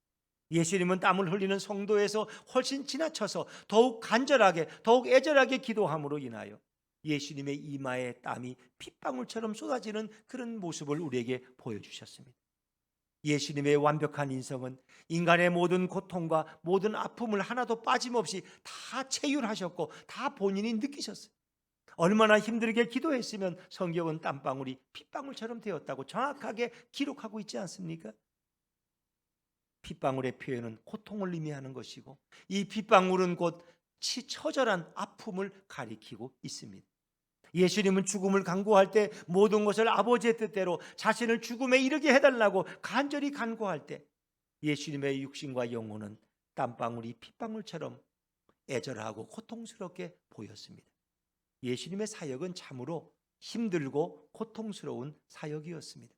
예수님은 땀을 흘리는 성도에서 훨씬 지나쳐서 더욱 간절하게, 더욱 애절하게 기도함으로 인하여 예수님의 이마에 땀이 핏방울처럼 쏟아지는 그런 모습을 우리에게 보여주셨습니다. 예수님의 완벽한 인성은 인간의 모든 고통과 모든 아픔을 하나도 빠짐없이 다 체휼하셨고 다 본인이 느끼셨어요. 얼마나 힘들게 기도했으면 성경은 땀방울이 핏방울처럼 되었다고 정확하게 기록하고 있지 않습니까? 핏방울의 표현은 고통을 의미하는 것이고 이 핏방울은 곧 처절한 아픔을 가리키고 있습니다. 예수님은 죽음을 간구할 때 모든 것을 아버지의 뜻대로 자신을 죽음에 이르게 해달라고 간절히 간구할 때 예수님의 육신과 영혼은 땀방울이 핏방울처럼 애절하고 고통스럽게 보였습니다. 예수님의 사역은 참으로 힘들고 고통스러운 사역이었습니다.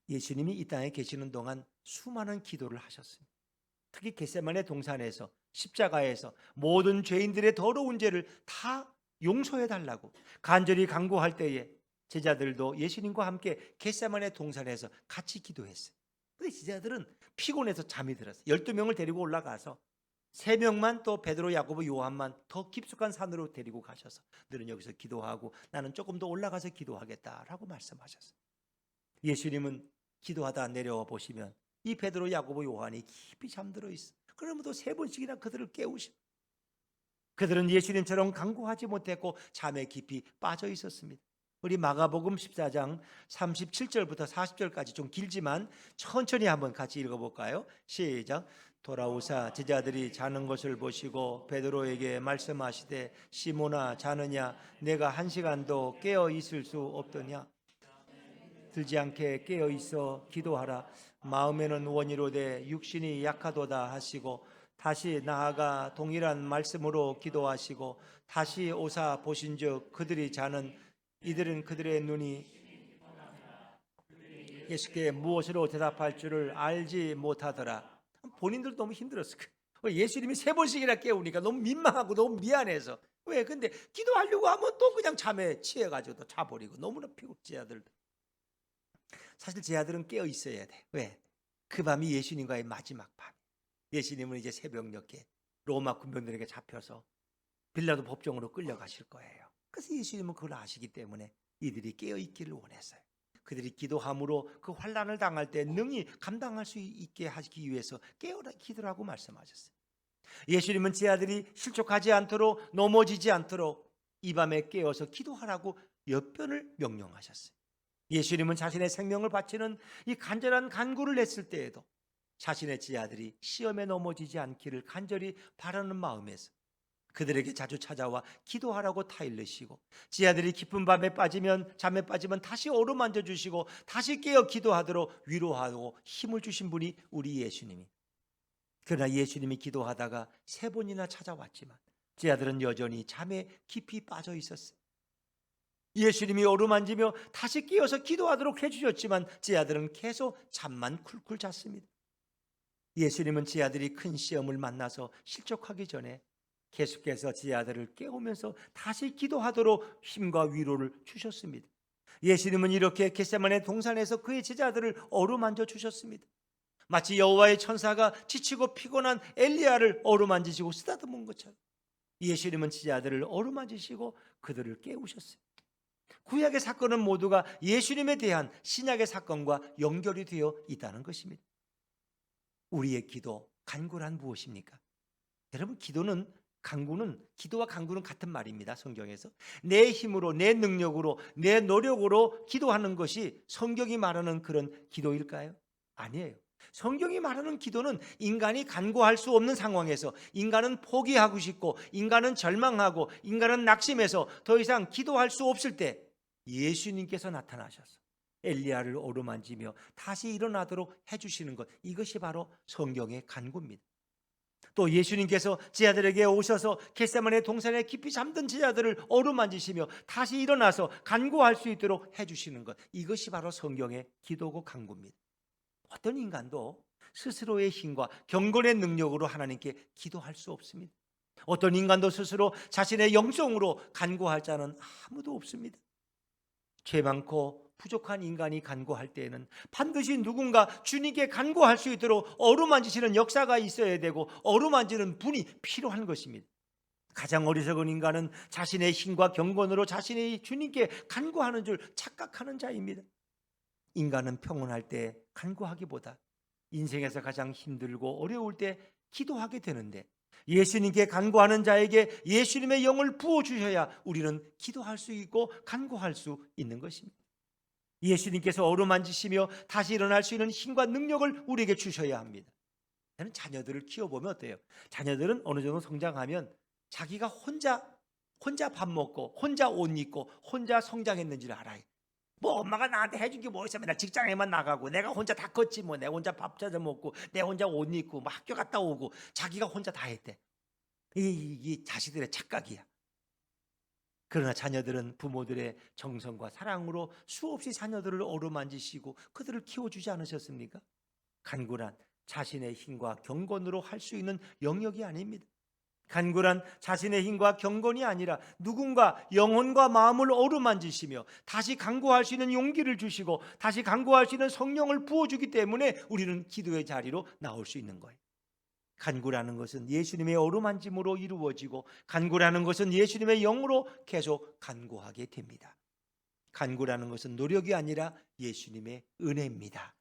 예수님이 이 땅에 계시는 동안 수많은 기도를 하셨습니다. 특히 겟세마네 동산에서 십자가에서 모든 죄인들의 더러운 죄를 다 용서해 달라고 간절히 간구할 때에 제자들도 예수님과 함께 겟세마네 동산에서 같이 기도했어요. 그런데 제자들은 피곤해서 잠이 들었어요. 12명을 데리고 올라가서 3명만 또 베드로, 야고보, 요한만 더 깊숙한 산으로 데리고 가셔서 너는 여기서 기도하고 나는 조금 더 올라가서 기도하겠다라고 말씀하셨어요. 예수님은 기도하다 내려와 보시면 이 베드로, 야고보, 요한이 깊이 잠들어 있어. 그러면도 3번씩이나 그들을 깨우시고 그들은 예수님처럼 간구하지 못했고 잠에 깊이 빠져 있었습니다. 우리 마가복음 14장 37절부터 40절까지 좀 길지만 천천히 한번 같이 읽어볼까요? 시작. 돌아오사 제자들이 자는 것을 보시고 베드로에게 말씀하시되 시몬아 자느냐 내가 1시간도 깨어 있을 수 없더냐 들지 않게 깨어 있어 기도하라 마음에는 원이로되 육신이 약하도다 하시고 다시 나아가 동일한 말씀으로 기도하시고 다시 오사 보신즉 그들이 자는 이들은 그들의 눈이 예수께 무엇으로 대답할 줄을 알지 못하더라. 본인들 너무 힘들었을 거예요. 예수님이 3번씩이나 깨우니까 너무 민망하고 너무 미안해서. 왜? 근데 기도하려고 하면 또 그냥 잠에 취해가지고 또 자버리고 너무나 피곤. 제자들도 사실 제자들은 깨어 있어야 돼. 왜? 그 밤이 예수님과의 마지막 밤. 예수님은 이제 새벽녘에 로마 군병들에게 잡혀서 빌라도 법정으로 끌려가실 거예요. 그래서 예수님은 그걸 아시기 때문에 이들이 깨어 있기를 원했어요. 그들이 기도함으로 그 환난을 당할 때 능히 감당할 수 있게 하기 위해서 깨어라 기도라고 말씀하셨어요. 예수님은 제 아들이 실족하지 않도록 넘어지지 않도록 이 밤에 깨어서 기도하라고 몇 번을 명령하셨어요. 예수님은 자신의 생명을 바치는 이 간절한 간구를 냈을 때에도 자신의 제 아들이 시험에 넘어지지 않기를 간절히 바라는 마음에서 그들에게 자주 찾아와 기도하라고 타일르시고 제 아들이 깊은 잠에 빠지면 다시 어루만져 주시고 다시 깨어 기도하도록 위로하고 힘을 주신 분이 우리 예수님이. 그러나 예수님이 기도하다가 3번이나 찾아왔지만 제 아들은 여전히 잠에 깊이 빠져 있었어요. 예수님이 어루만지며 다시 깨어서 기도하도록 해주셨지만 제 아들은 계속 잠만 쿨쿨 잤습니다. 예수님은 제 아들이 큰 시험을 만나서 실족하기 전에 계속해서 제 아들을 깨우면서 다시 기도하도록 힘과 위로를 주셨습니다. 예수님은 이렇게 겟세마네 동산에서 그의 제자들을 어루만져 주셨습니다. 마치 여호와의 천사가 지치고 피곤한 엘리야를 어루만지시고 쓰다듬은 것처럼 예수님은 제자들을 어루만지시고 그들을 깨우셨어요. 구약의 사건은 모두가 예수님에 대한 신약의 사건과 연결이 되어 있다는 것입니다. 우리의 기도, 간구란 무엇입니까? 여러분, 기도와 간구는 같은 말입니다. 성경에서 내 힘으로, 내 능력으로, 내 노력으로 기도하는 것이 성경이 말하는 그런 기도일까요? 아니에요. 성경이 말하는 기도는 인간이 간구할 수 없는 상황에서 인간은 포기하고 싶고 인간은 절망하고 인간은 낙심해서 더 이상 기도할 수 없을 때 예수님께서 나타나셔서 엘리야를 어루만지며 다시 일어나도록 해주시는 것, 이것이 바로 성경의 간구입니다. 또 예수님께서 제자들에게 오셔서 겟세마네 동산에 깊이 잠든 제자들을 어루만지시며 다시 일어나서 간구할 수 있도록 해주시는 것, 이것이 바로 성경의 기도고 간구입니다. 어떤 인간도 스스로의 힘과 경건의 능력으로 하나님께 기도할 수 없습니다. 어떤 인간도 스스로 자신의 영성으로 간구할 자는 아무도 없습니다. 죄 많고 부족한 인간이 간구할 때에는 반드시 누군가 주님께 간구할 수 있도록 어루만지시는 역사가 있어야 되고 어루만지는 분이 필요한 것입니다. 가장 어리석은 인간은 자신의 힘과 경건으로 자신의 주님께 간구하는 줄 착각하는 자입니다. 인간은 평온할 때 간구하기보다 인생에서 가장 힘들고 어려울 때 기도하게 되는데 예수님께 간구하는 자에게 예수님의 영을 부어주셔야 우리는 기도할 수 있고 간구할 수 있는 것입니다. 예수님께서 어루만지시며 다시 일어날 수 있는 힘과 능력을 우리에게 주셔야 합니다. 저는 자녀들을 키워보면 어때요? 자녀들은 어느 정도 성장하면 자기가 혼자 밥 먹고 혼자 옷 입고 혼자 성장했는지를 알아요. 뭐 엄마가 나한테 해준 게 뭐 있어? 맨날 직장에만 나가고 내가 혼자 다 컸지 뭐. 내가 혼자 밥 찾아 먹고 내가 혼자 옷 입고 뭐 학교 갔다 오고 자기가 혼자 다 했대. 이 자식들의 착각이야. 그러나 자녀들은 부모들의 정성과 사랑으로 수없이 자녀들을 어루만지시고 그들을 키워주지 않으셨습니까? 간구란 자신의 힘과 경건으로 할 수 있는 영역이 아닙니다. 간구란 자신의 힘과 경건이 아니라 누군가 영혼과 마음을 어루만지시며 다시 간구할 수 있는 용기를 주시고 다시 간구할 수 있는 성령을 부어주기 때문에 우리는 기도의 자리로 나올 수 있는 거예요. 간구라는 것은 예수님의 어루만짐으로 이루어지고 간구라는 것은 예수님의 영으로 계속 간구하게 됩니다. 간구라는 것은 노력이 아니라 예수님의 은혜입니다.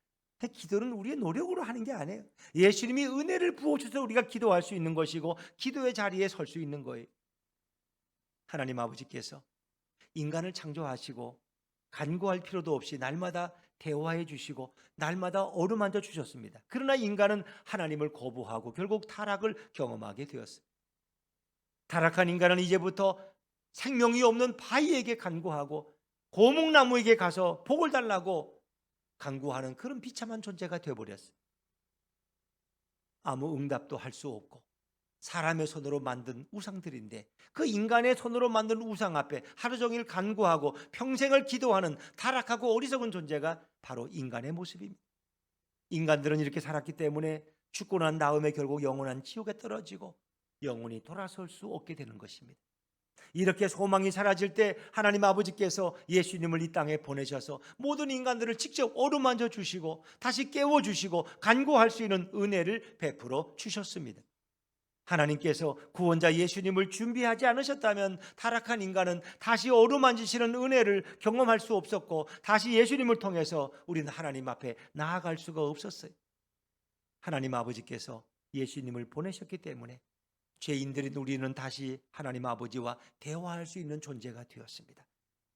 기도는 우리의 노력으로 하는 게 아니에요. 예수님이 은혜를 부어주셔서 우리가 기도할 수 있는 것이고 기도의 자리에 설 수 있는 거예요. 하나님 아버지께서 인간을 창조하시고 간구할 필요도 없이 날마다 대화해 주시고 날마다 어루만져 주셨습니다. 그러나 인간은 하나님을 거부하고 결국 타락을 경험하게 되었어요. 타락한 인간은 이제부터 생명이 없는 바위에게 간구하고 고목나무에게 가서 복을 달라고 간구하는 그런 비참한 존재가 되어버렸어요. 아무 응답도 할 수 없고 사람의 손으로 만든 우상들인데 그 인간의 손으로 만든 우상 앞에 하루 종일 간구하고 평생을 기도하는 타락하고 어리석은 존재가 바로 인간의 모습입니다. 인간들은 이렇게 살았기 때문에 죽고 난 다음에 결국 영원한 지옥에 떨어지고 영원히 돌아설 수 없게 되는 것입니다. 이렇게 소망이 사라질 때 하나님 아버지께서 예수님을 이 땅에 보내셔서 모든 인간들을 직접 어루만져 주시고 다시 깨워주시고 간구할 수 있는 은혜를 베풀어 주셨습니다. 하나님께서 구원자 예수님을 준비하지 않으셨다면 타락한 인간은 다시 어루만지시는 은혜를 경험할 수 없었고 다시 예수님을 통해서 우리는 하나님 앞에 나아갈 수가 없었어요. 하나님 아버지께서 예수님을 보내셨기 때문에 죄인들인 우리는 다시 하나님 아버지와 대화할 수 있는 존재가 되었습니다.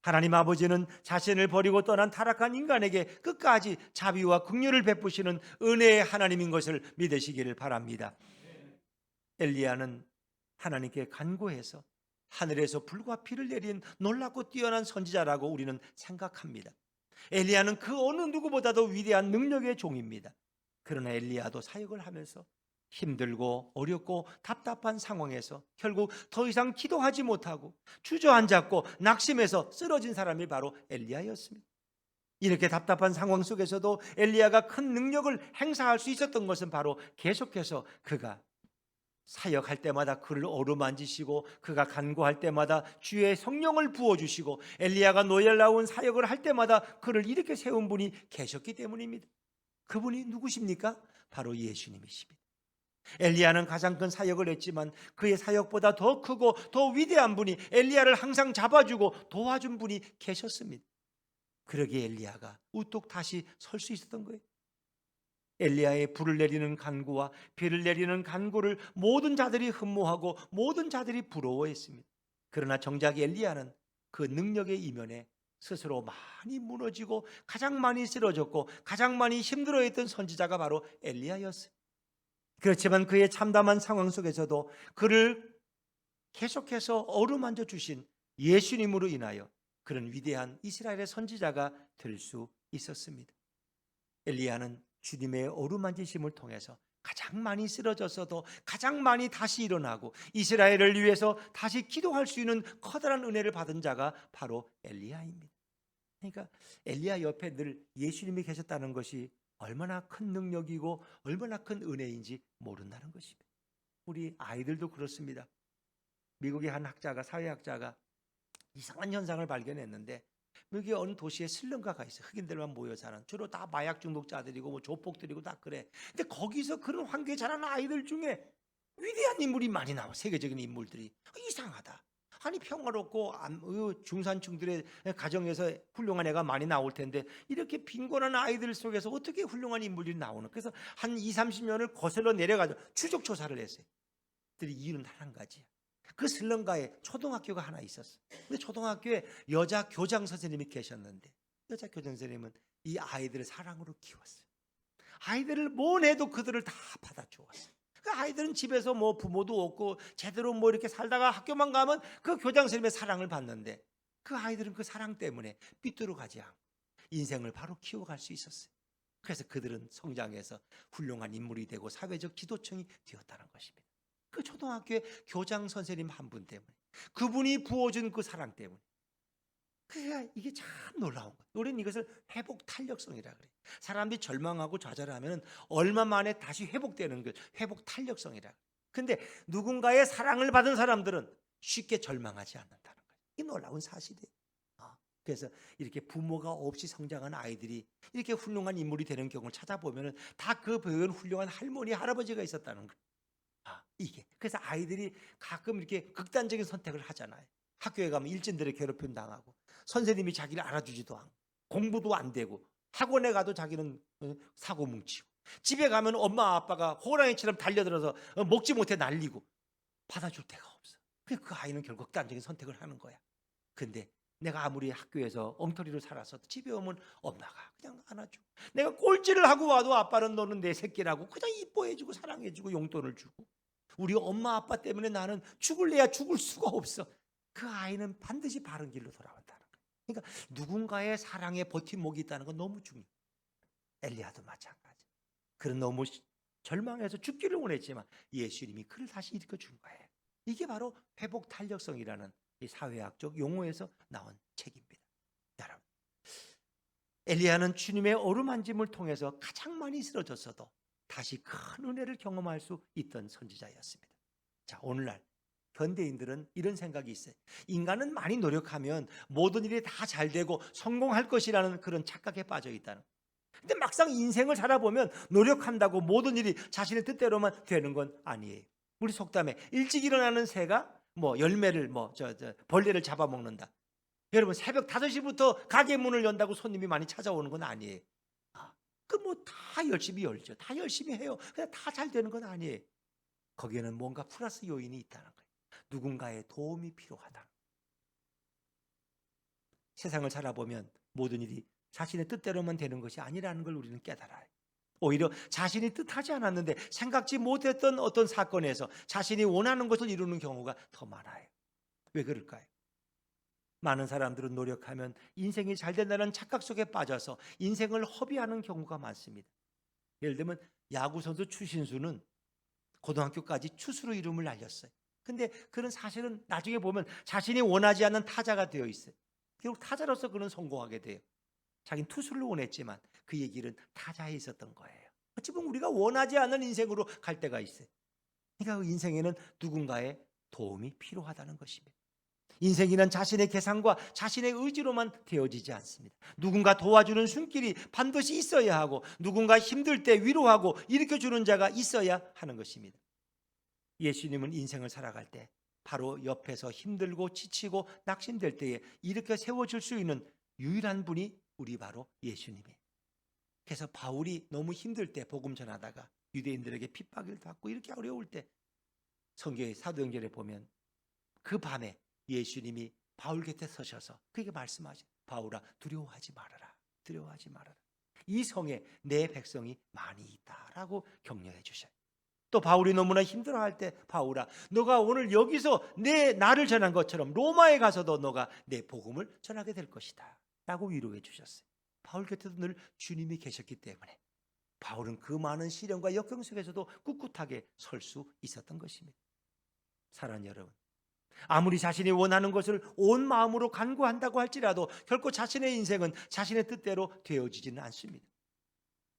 하나님 아버지는 자신을 버리고 떠난 타락한 인간에게 끝까지 자비와 긍휼을 베푸시는 은혜의 하나님인 것을 믿으시기를 바랍니다. 엘리야는 하나님께 간구해서 하늘에서 불과 비를 내린 놀랍고 뛰어난 선지자라고 우리는 생각합니다. 엘리야는 그 어느 누구보다도 위대한 능력의 종입니다. 그러나 엘리야도 사역을 하면서 힘들고 어렵고 답답한 상황에서 결국 더 이상 기도하지 못하고 주저앉았고 낙심해서 쓰러진 사람이 바로 엘리야였습니다. 이렇게 답답한 상황 속에서도 엘리야가 큰 능력을 행사할 수 있었던 것은 바로 계속해서 그가 사역할 때마다 그를 어루만지시고 그가 간구할 때마다 주의 성령을 부어주시고 엘리야가 노엘나운 사역을 할 때마다 그를 이렇게 세운 분이 계셨기 때문입니다. 그분이 누구십니까? 바로 예수님이십니다. 엘리야는 가장 큰 사역을 했지만 그의 사역보다 더 크고 더 위대한 분이 엘리야를 항상 잡아주고 도와준 분이 계셨습니다. 그러기에 엘리야가 우뚝 다시 설 수 있었던 거예요. 엘리야의 불을 내리는 간구와 비를 내리는 간구를 모든 자들이 흠모하고 모든 자들이 부러워했습니다. 그러나 정작 엘리야는 그 능력의 이면에 스스로 많이 무너지고 가장 많이 쓰러졌고 가장 많이 힘들어했던 선지자가 바로 엘리야였어요. 그렇지만 그의 참담한 상황 속에서도 그를 계속해서 어루만져 주신 예수님으로 인하여 그런 위대한 이스라엘의 선지자가 될 수 있었습니다. 엘리야는 주님의 어루만지심을 통해서 가장 많이 쓰러졌어도 가장 많이 다시 일어나고 이스라엘을 위해서 다시 기도할 수 있는 커다란 은혜를 받은 자가 바로 엘리야입니다. 그러니까 엘리야 옆에 늘 예수님이 계셨다는 것이 얼마나 큰 능력이고 얼마나 큰 은혜인지 모른다는 것입니다. 우리 아이들도 그렇습니다. 미국의 한 학자가 사회학자가 이상한 현상을 발견했는데 미국의 어느 도시에 슬럼가가 있어요. 흑인들만 모여 사는 주로 다 마약 중독자들이고 뭐 조폭들이고 다 그래. 근데 거기서 그런 환경에 자라는 아이들 중에 위대한 인물이 많이 나와. 세계적인 인물들이 이상하다. 아니 평화롭고 중산층들의 가정에서 훌륭한 애가 많이 나올 텐데 이렇게 빈곤한 아이들 속에서 어떻게 훌륭한 인물들이 나오는. 그래서 한 20, 30년을 거슬러 내려가서 추적 조사를 했어요. 들이 이유는 한 가지야. 그 슬럼가에 초등학교가 하나 있었어. 근데 초등학교에 여자 교장 선생님이 계셨는데, 여자 교장 선생님은 이 아이들을 사랑으로 키웠어요. 아이들을 뭘 해도 그들을 다 받아주었어요. 그 아이들은 집에서 뭐 부모도 없고 제대로 뭐 이렇게 살다가 학교만 가면 그 교장 선생님의 사랑을 받는데, 그 아이들은 그 사랑 때문에 삐뚤어 가지 않고 인생을 바로 키워갈 수 있었어요. 그래서 그들은 성장해서 훌륭한 인물이 되고 사회적 지도층이 되었다는 것입니다. 그 초등학교의 교장 선생님 한 분 때문에, 그분이 부어준 그 사랑 때문에. 그러니까 이게 참 놀라운 거예요. 우리는 이것을 회복 탄력성이라 그래요. 사람들이 절망하고 좌절하면 얼마 만에 다시 회복되는 걸 회복 탄력성이라 그래요. 근데 누군가의 사랑을 받은 사람들은 쉽게 절망하지 않는다는 거예요. 이 놀라운 사실이에요. 그래서 이렇게 부모가 없이 성장한 아이들이 이렇게 훌륭한 인물이 되는 경우를 찾아보면 다 그 배운 훌륭한 할머니, 할아버지가 있었다는 거예요. 이게. 그래서 아이들이 가끔 이렇게 극단적인 선택을 하잖아요. 학교에 가면 일진들의 괴롭힘 당하고, 선생님이 자기를 알아주지도 않고, 공부도 안 되고, 학원에 가도 자기는 사고 뭉치고, 집에 가면 엄마 아빠가 호랑이처럼 달려들어서 먹지 못해 날리고, 받아줄 데가 없어. 그래서 그 아이는 결국 극단적인 선택을 하는 거야. 근데 내가 아무리 학교에서 엉터리로 살았어도 집에 오면 엄마가 그냥 안아주고, 내가 꼴찌를 하고 와도 아빠는 너는 내 새끼라고 그냥 이뻐해주고 사랑해주고 용돈을 주고, 우리 엄마 아빠 때문에 나는 죽을래야 죽을 수가 없어. 그 아이는 반드시 바른 길로 돌아온다는 거예요. 그러니까 누군가의 사랑에 버팀목이 있다는 건 너무 중요해요. 엘리야도 마찬가지. 그는 너무 절망해서 죽기를 원했지만 예수님이 그를 다시 일으켜준 거예요. 이게 바로 회복 탄력성이라는 이 사회학적 용어에서 나온 책입니다. 여러분, 엘리야는 주님의 어루만짐을 통해서 가장 많이 쓰러졌어도 다시 큰 은혜를 경험할 수 있던 선지자였습니다. 자, 오늘날 현대인들은 이런 생각이 있어요. 인간은 많이 노력하면 모든 일이 다 잘 되고 성공할 것이라는 그런 착각에 빠져 있다는. 근데 막상 인생을 살아보면 노력한다고 모든 일이 자신의 뜻대로만 되는 건 아니에요. 우리 속담에 일찍 일어나는 새가 뭐 열매를 벌레를 잡아먹는다. 여러분, 새벽 5시부터 가게 문을 연다고 손님이 많이 찾아오는 건 아니에요. 그 뭐 다 열심히 열죠. 다 열심히 해요. 그냥 다 잘 되는 건 아니에요. 거기에는 뭔가 플러스 요인이 있다는 거예요. 누군가의 도움이 필요하다. 세상을 살아보면 모든 일이 자신의 뜻대로만 되는 것이 아니라는 걸 우리는 깨달아요. 오히려 자신이 뜻하지 않았는데 생각지 못했던 어떤 사건에서 자신이 원하는 것을 이루는 경우가 더 많아요. 왜 그럴까요? 많은 사람들은 노력하면 인생이 잘 된다는 착각 속에 빠져서 인생을 허비하는 경우가 많습니다. 예를 들면 야구 선수 추신수는 고등학교까지 투수로 이름을 알렸어요. 근데 그는 사실은 나중에 보면 자신이 원하지 않는 타자가 되어 있어요. 결국 타자로서 그는 성공하게 돼요. 자기는 투수를 원했지만 그 얘기는 타자에 있었던 거예요. 어찌 보면 우리가 원하지 않는 인생으로 갈 때가 있어요. 그러니까 그 인생에는 누군가의 도움이 필요하다는 것입니다. 인생이란 자신의 계산과 자신의 의지로만 되어지지 않습니다. 누군가 도와주는 손길이 반드시 있어야 하고, 누군가 힘들 때 위로하고 일으켜주는 자가 있어야 하는 것입니다. 예수님은 인생을 살아갈 때 바로 옆에서 힘들고 지치고 낙심될 때에 일으켜 세워줄 수 있는 유일한 분이 우리 바로 예수님이에요. 그래서 바울이 너무 힘들 때 복음 전하다가 유대인들에게 핍박을 받고 이렇게 어려울 때 성경의 사도행전에 보면 그 밤에 예수님이 바울 곁에 서셔서 그에게 말씀하시죠. 바울아, 두려워하지 말아라. 두려워하지 말아라. 이 성에 내 백성이 많이 있다라고 격려해 주셔요. 또 바울이 너무나 힘들어할 때 바울아, 너가 오늘 여기서 나를 전한 것처럼 로마에 가서도 너가 내 복음을 전하게 될 것이다 라고 위로해 주셨어요. 바울 곁에도 늘 주님이 계셨기 때문에 바울은 그 많은 시련과 역경 속에서도 꿋꿋하게 설 수 있었던 것입니다. 사랑하는 여러분, 아무리 자신이 원하는 것을 온 마음으로 간구한다고 할지라도 결코 자신의 인생은 자신의 뜻대로 되어지지는 않습니다.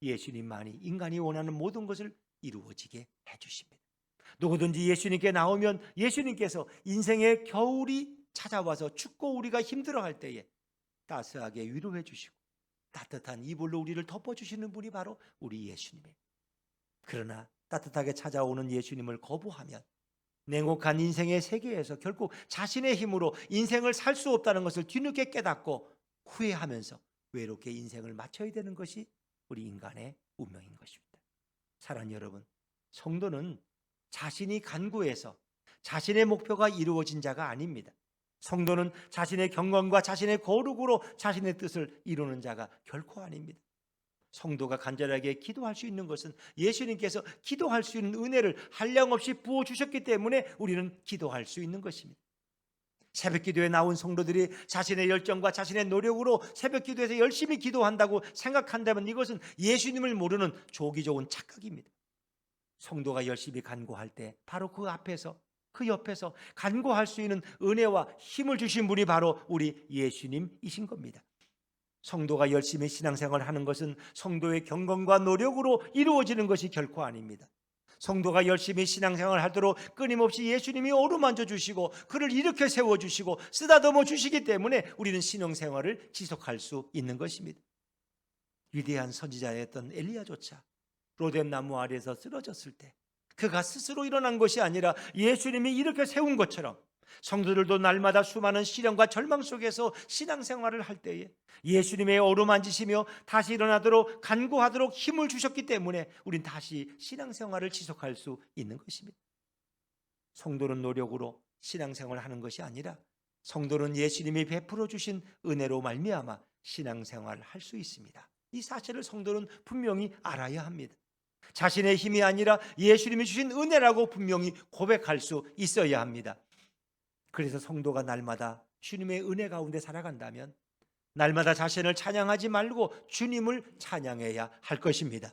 예수님만이 인간이 원하는 모든 것을 이루어지게 해주십니다. 누구든지 예수님께 나오면 예수님께서 인생의 겨울이 찾아와서 춥고 우리가 힘들어할 때에 따스하게 위로해 주시고 따뜻한 이불로 우리를 덮어주시는 분이 바로 우리 예수님이에요. 그러나 따뜻하게 찾아오는 예수님을 거부하면 냉혹한 인생의 세계에서 결국 자신의 힘으로 인생을 살 수 없다는 것을 뒤늦게 깨닫고 후회하면서 외롭게 인생을 마쳐야 되는 것이 우리 인간의 운명인 것입니다. 사랑하는 여러분, 성도는 자신이 간구해서 자신의 목표가 이루어진 자가 아닙니다. 성도는 자신의 경건과 자신의 거룩으로 자신의 뜻을 이루는 자가 결코 아닙니다. 성도가 간절하게 기도할 수 있는 것은 예수님께서 기도할 수 있는 은혜를 한량없이 부어주셨기 때문에 우리는 기도할 수 있는 것입니다. 새벽 기도에 나온 성도들이 자신의 열정과 자신의 노력으로 새벽 기도에서 열심히 기도한다고 생각한다면 이것은 예수님을 모르는 조기 좋은 착각입니다. 성도가 열심히 간구할 때 바로 그 앞에서, 그 옆에서 간구할 수 있는 은혜와 힘을 주신 분이 바로 우리 예수님이신 겁니다. 성도가 열심히 신앙생활을 하는 것은 성도의 경건과 노력으로 이루어지는 것이 결코 아닙니다. 성도가 열심히 신앙생활을 하도록 끊임없이 예수님이 어루만져 주시고 그를 일으켜 세워주시고 쓰다듬어 주시기 때문에 우리는 신앙생활을 지속할 수 있는 것입니다. 위대한 선지자였던 엘리야조차 로뎀나무 아래에서 쓰러졌을 때 그가 스스로 일어난 것이 아니라 예수님이 일으켜 세운 것처럼 성도들도 날마다 수많은 시련과 절망 속에서 신앙생활을 할 때에 예수님의 어루만지시며 다시 일어나도록 간구하도록 힘을 주셨기 때문에 우린 다시 신앙생활을 지속할 수 있는 것입니다. 성도는 노력으로 신앙생활을 하는 것이 아니라 성도는 예수님이 베풀어 주신 은혜로 말미암아 신앙생활을 할 수 있습니다. 이 사실을 성도는 분명히 알아야 합니다. 자신의 힘이 아니라 예수님이 주신 은혜라고 분명히 고백할 수 있어야 합니다. 그래서 성도가 날마다 주님의 은혜 가운데 살아간다면 날마다 자신을 찬양하지 말고 주님을 찬양해야 할 것입니다.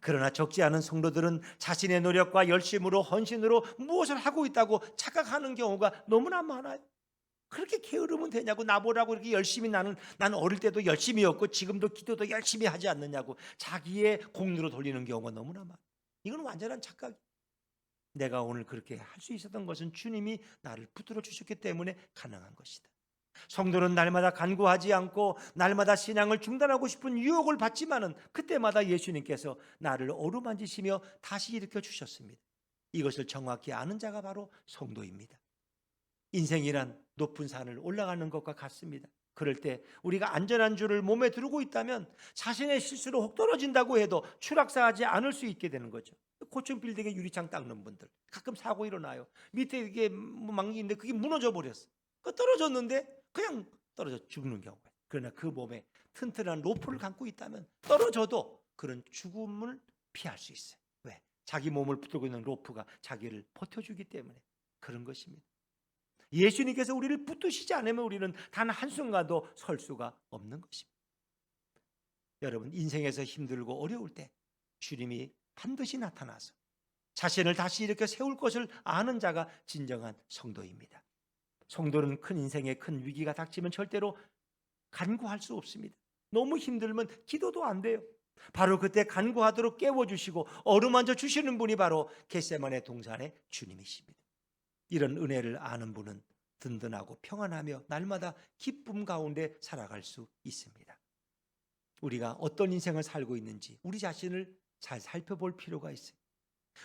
그러나 적지 않은 성도들은 자신의 노력과 열심으로 헌신으로 무엇을 하고 있다고 착각하는 경우가 너무나 많아요. 그렇게 게으르면 되냐고, 나보라고 이렇게 열심히 나는 어릴 때도 열심히였고 지금도 기도도 열심히 하지 않느냐고 자기의 공로로 돌리는 경우가 너무나 많아요. 이건 완전한 착각이에요. 내가 오늘 그렇게 할 수 있었던 것은 주님이 나를 붙들어 주셨기 때문에 가능한 것이다. 성도는 날마다 간구하지 않고 날마다 신앙을 중단하고 싶은 유혹을 받지만은 그때마다 예수님께서 나를 어루만지시며 다시 일으켜 주셨습니다. 이것을 정확히 아는 자가 바로 성도입니다. 인생이란 높은 산을 올라가는 것과 같습니다. 그럴 때 우리가 안전한 줄을 몸에 두르고 있다면 자신의 실수로 혹 떨어진다고 해도 추락사하지 않을 수 있게 되는 거죠. 고층 빌딩에 유리창 닦는 분들 가끔 사고 일어나요. 밑에 이게 망기인데 그게 무너져 버렸어. 그 떨어졌는데 그냥 떨어져 죽는 경우가. 그러나 그 몸에 튼튼한 로프를 감고 있다면 떨어져도 그런 죽음을 피할 수 있어요. 왜? 자기 몸을 붙들고 있는 로프가 자기를 버텨주기 때문에 그런 것입니다. 예수님께서 우리를 붙드시지 않으면 우리는 단 한순간도 설 수가 없는 것입니다. 여러분, 인생에서 힘들고 어려울 때 주님이 반드시 나타나서 자신을 다시 일으켜 세울 것을 아는 자가 진정한 성도입니다. 성도는 큰 인생에 큰 위기가 닥치면 절대로 간구할 수 없습니다. 너무 힘들면 기도도 안 돼요. 바로 그때 간구하도록 깨워주시고 어루만져 주시는 분이 바로 겟세마네 동산의 주님이십니다. 이런 은혜를 아는 분은 든든하고 평안하며 날마다 기쁨 가운데 살아갈 수 있습니다. 우리가 어떤 인생을 살고 있는지 우리 자신을 잘 살펴볼 필요가 있어요.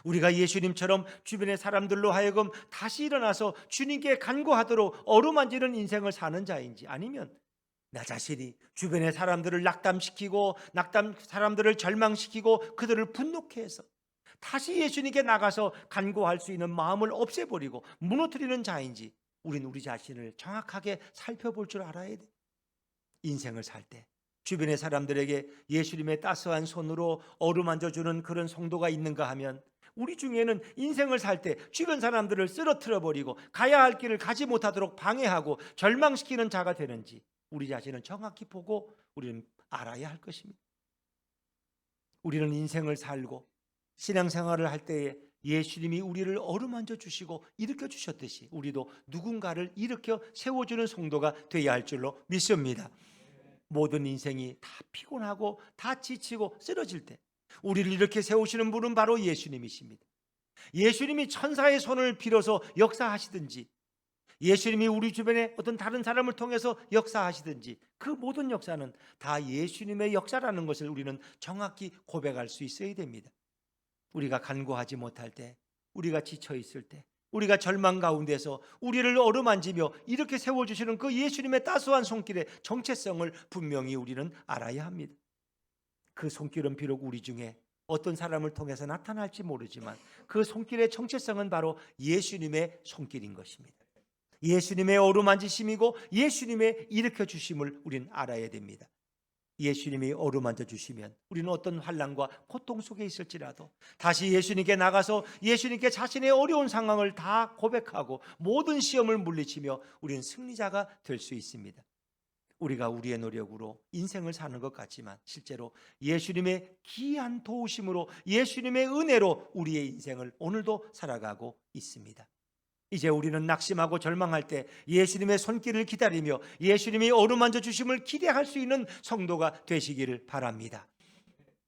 우리가 예수님처럼 주변의 사람들로 하여금 다시 일어나서 주님께 간구하도록 어루만지는 인생을 사는 자인지, 아니면 나 자신이 주변의 사람들을 낙담시키고 사람들을 절망시키고 그들을 분노케 해서 다시 예수님께 나가서 간구할 수 있는 마음을 없애버리고 무너뜨리는 자인지 우리는 우리 자신을 정확하게 살펴볼 줄 알아야 돼. 인생을 살 때 주변의 사람들에게 예수님의 따스한 손으로 어루만져주는 그런 성도가 있는가 하면 우리 중에는 인생을 살 때 주변 사람들을 쓰러뜨려버리고 가야 할 길을 가지 못하도록 방해하고 절망시키는 자가 되는지 우리 자신은 정확히 보고 우리는 알아야 할 것입니다. 우리는 인생을 살고 신앙생활을 할 때에 예수님이 우리를 어루만져 주시고 일으켜 주셨듯이 우리도 누군가를 일으켜 세워주는 성도가 되어야 할 줄로 믿습니다. 모든 인생이 다 피곤하고 다 지치고 쓰러질 때 우리를 이렇게 세우시는 분은 바로 예수님이십니다. 예수님이 천사의 손을 빌어서 역사하시든지 예수님이 우리 주변에 어떤 다른 사람을 통해서 역사하시든지 그 모든 역사는 다 예수님의 역사라는 것을 우리는 정확히 고백할 수 있어야 됩니다. 우리가 간구하지 못할 때, 우리가 지쳐 있을 때, 우리가 절망 가운데서 우리를 어루만지며 이렇게 세워주시는 그 예수님의 따스한 손길의 정체성을 분명히 우리는 알아야 합니다. 그 손길은 비록 우리 중에 어떤 사람을 통해서 나타날지 모르지만 그 손길의 정체성은 바로 예수님의 손길인 것입니다. 예수님의 어루만지심이고 예수님의 일으켜 주심을 우리는 알아야 됩니다. 예수님이 어루만져 주시면 우리는 어떤 환난과 고통 속에 있을지라도 다시 예수님께 나가서 예수님께 자신의 어려운 상황을 다 고백하고 모든 시험을 물리치며 우리는 승리자가 될 수 있습니다. 우리가 우리의 노력으로 인생을 사는 것 같지만 실제로 예수님의 귀한 도우심으로 예수님의 은혜로 우리의 인생을 오늘도 살아가고 있습니다. 이제 우리는 낙심하고 절망할 때 예수님의 손길을 기다리며 예수님이 어루만져 주심을 기대할 수 있는 성도가 되시기를 바랍니다.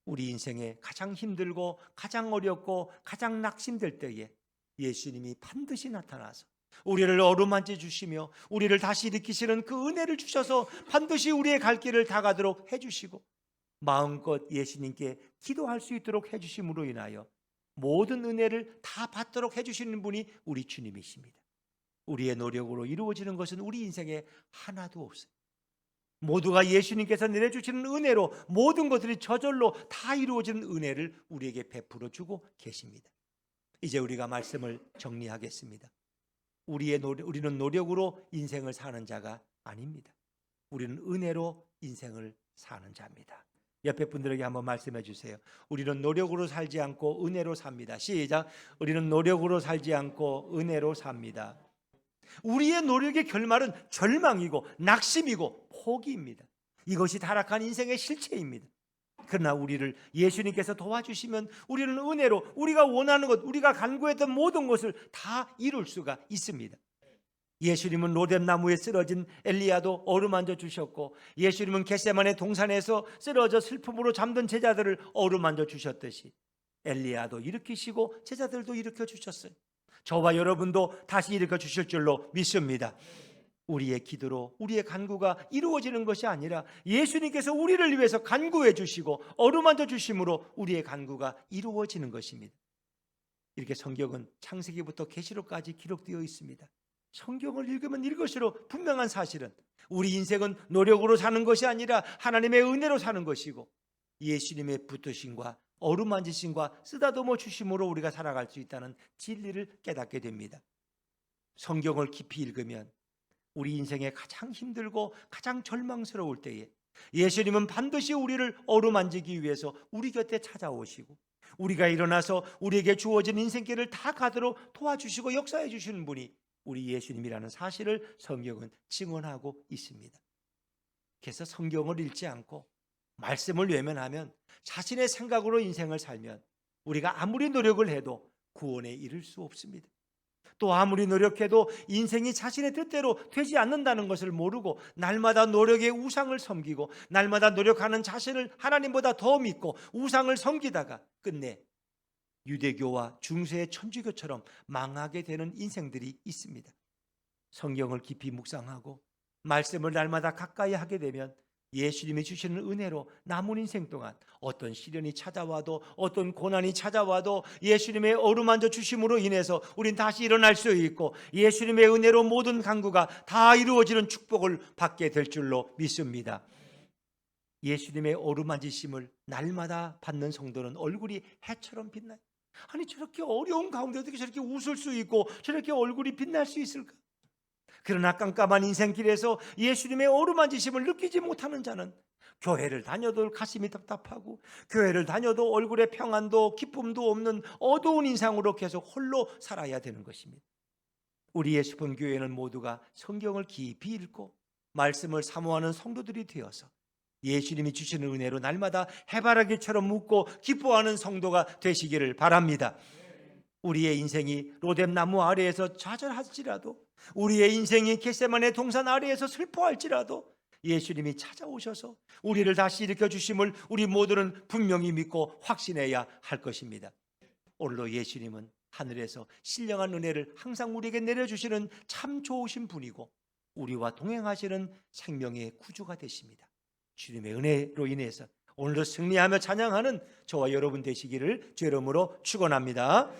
우리 인생에 가장 힘들고 가장 어렵고 가장 낙심될 때에 예수님이 반드시 나타나서 우리를 어루만져 주시며 우리를 다시 일으키시는 그 은혜를 주셔서 반드시 우리의 갈 길을 다 가도록 해주시고 마음껏 예수님께 기도할 수 있도록 해주심으로 인하여 모든 은혜를 다 받도록 해주시는 분이 우리 주님이십니다. 우리의 노력으로 이루어지는 것은 우리 인생에 하나도 없어요. 모두가 예수님께서 내려주시는 은혜로 모든 것들이 저절로 다 이루어지는 은혜를 우리에게 베풀어 주고 계십니다. 이제 우리가 말씀을 정리하겠습니다. 우리는 노력으로 인생을 사는 자가 아닙니다. 우리는 은혜로 인생을 사는 자입니다. 옆에 분들에게 한번 말씀해 주세요. 우리는 노력으로 살지 않고 은혜로 삽니다. 시작. 우리는 노력으로 살지 않고 은혜로 삽니다. 우리의 노력의 결말은 절망이고 낙심이고 포기입니다. 이것이 타락한 인생의 실체입니다. 그러나 우리를 예수님께서 도와주시면 우리는 은혜로 우리가 원하는 것, 우리가 간구했던 모든 것을 다 이룰 수가 있습니다. 예수님은 로뎀나무에 쓰러진 엘리야도 어루만져 주셨고 예수님은 겟세마네 동산에서 쓰러져 슬픔으로 잠든 제자들을 어루만져 주셨듯이 엘리야도 일으키시고 제자들도 일으켜 주셨어요. 저와 여러분도 다시 일으켜 주실 줄로 믿습니다. 우리의 기도로 우리의 간구가 이루어지는 것이 아니라 예수님께서 우리를 위해서 간구해 주시고 어루만져 주심으로 우리의 간구가 이루어지는 것입니다. 이렇게 성경은 창세기부터 계시록까지 기록되어 있습니다. 성경을 읽으면 읽을수록 분명한 사실은 우리 인생은 노력으로 사는 것이 아니라 하나님의 은혜로 사는 것이고 예수님의 붙드심과 어루만지심과 쓰다듬어 주심으로 우리가 살아갈 수 있다는 진리를 깨닫게 됩니다. 성경을 깊이 읽으면 우리 인생에 가장 힘들고 가장 절망스러울 때에 예수님은 반드시 우리를 어루만지기 위해서 우리 곁에 찾아오시고 우리가 일어나서 우리에게 주어진 인생길을 다 가도록 도와주시고 역사해 주시는 분이 우리 예수님이라는 사실을 성경은 증언하고 있습니다. 그래서 성경을 읽지 않고 말씀을 외면하면 자신의 생각으로 인생을 살면 우리가 아무리 노력을 해도 구원에 이를 수 없습니다. 또 아무리 노력해도 인생이 자신의 뜻대로 되지 않는다는 것을 모르고 날마다 노력의 우상을 섬기고 날마다 노력하는 자신을 하나님보다 더 믿고 우상을 섬기다가 끝내 유대교와 중세의 천주교처럼 망하게 되는 인생들이 있습니다. 성경을 깊이 묵상하고 말씀을 날마다 가까이 하게 되면 예수님이 주시는 은혜로 남은 인생 동안 어떤 시련이 찾아와도 어떤 고난이 찾아와도 예수님의 어루만져 주심으로 인해서 우린 다시 일어날 수 있고 예수님의 은혜로 모든 간구가 다 이루어지는 축복을 받게 될 줄로 믿습니다. 예수님의 어루만지심을 날마다 받는 성도는 얼굴이 해처럼 빛나요. 아니 저렇게 어려운 가운데 어떻게 저렇게 웃을 수 있고 저렇게 얼굴이 빛날 수 있을까? 그러나 깜깜한 인생길에서 예수님의 어루만지심을 느끼지 못하는 자는 교회를 다녀도 가슴이 답답하고 교회를 다녀도 얼굴에 평안도 기쁨도 없는 어두운 인상으로 계속 홀로 살아야 되는 것입니다. 우리의 수본교회는 모두가 성경을 깊이 읽고 말씀을 사모하는 성도들이 되어서 예수님이 주시는 은혜로 날마다 해바라기처럼 웃고 기뻐하는 성도가 되시기를 바랍니다. 우리의 인생이 로뎀나무 아래에서 좌절할지라도 우리의 인생이 겟세마네 동산 아래에서 슬퍼할지라도 예수님이 찾아오셔서 우리를 다시 일으켜 주심을 우리 모두는 분명히 믿고 확신해야 할 것입니다. 오늘도 예수님은 하늘에서 신령한 은혜를 항상 우리에게 내려주시는 참 좋으신 분이고 우리와 동행하시는 생명의 구주가 되십니다. 주님의 은혜로 인해서 오늘도 승리하며 찬양하는 저와 여러분 되시기를 주의 이름으로 축원합니다.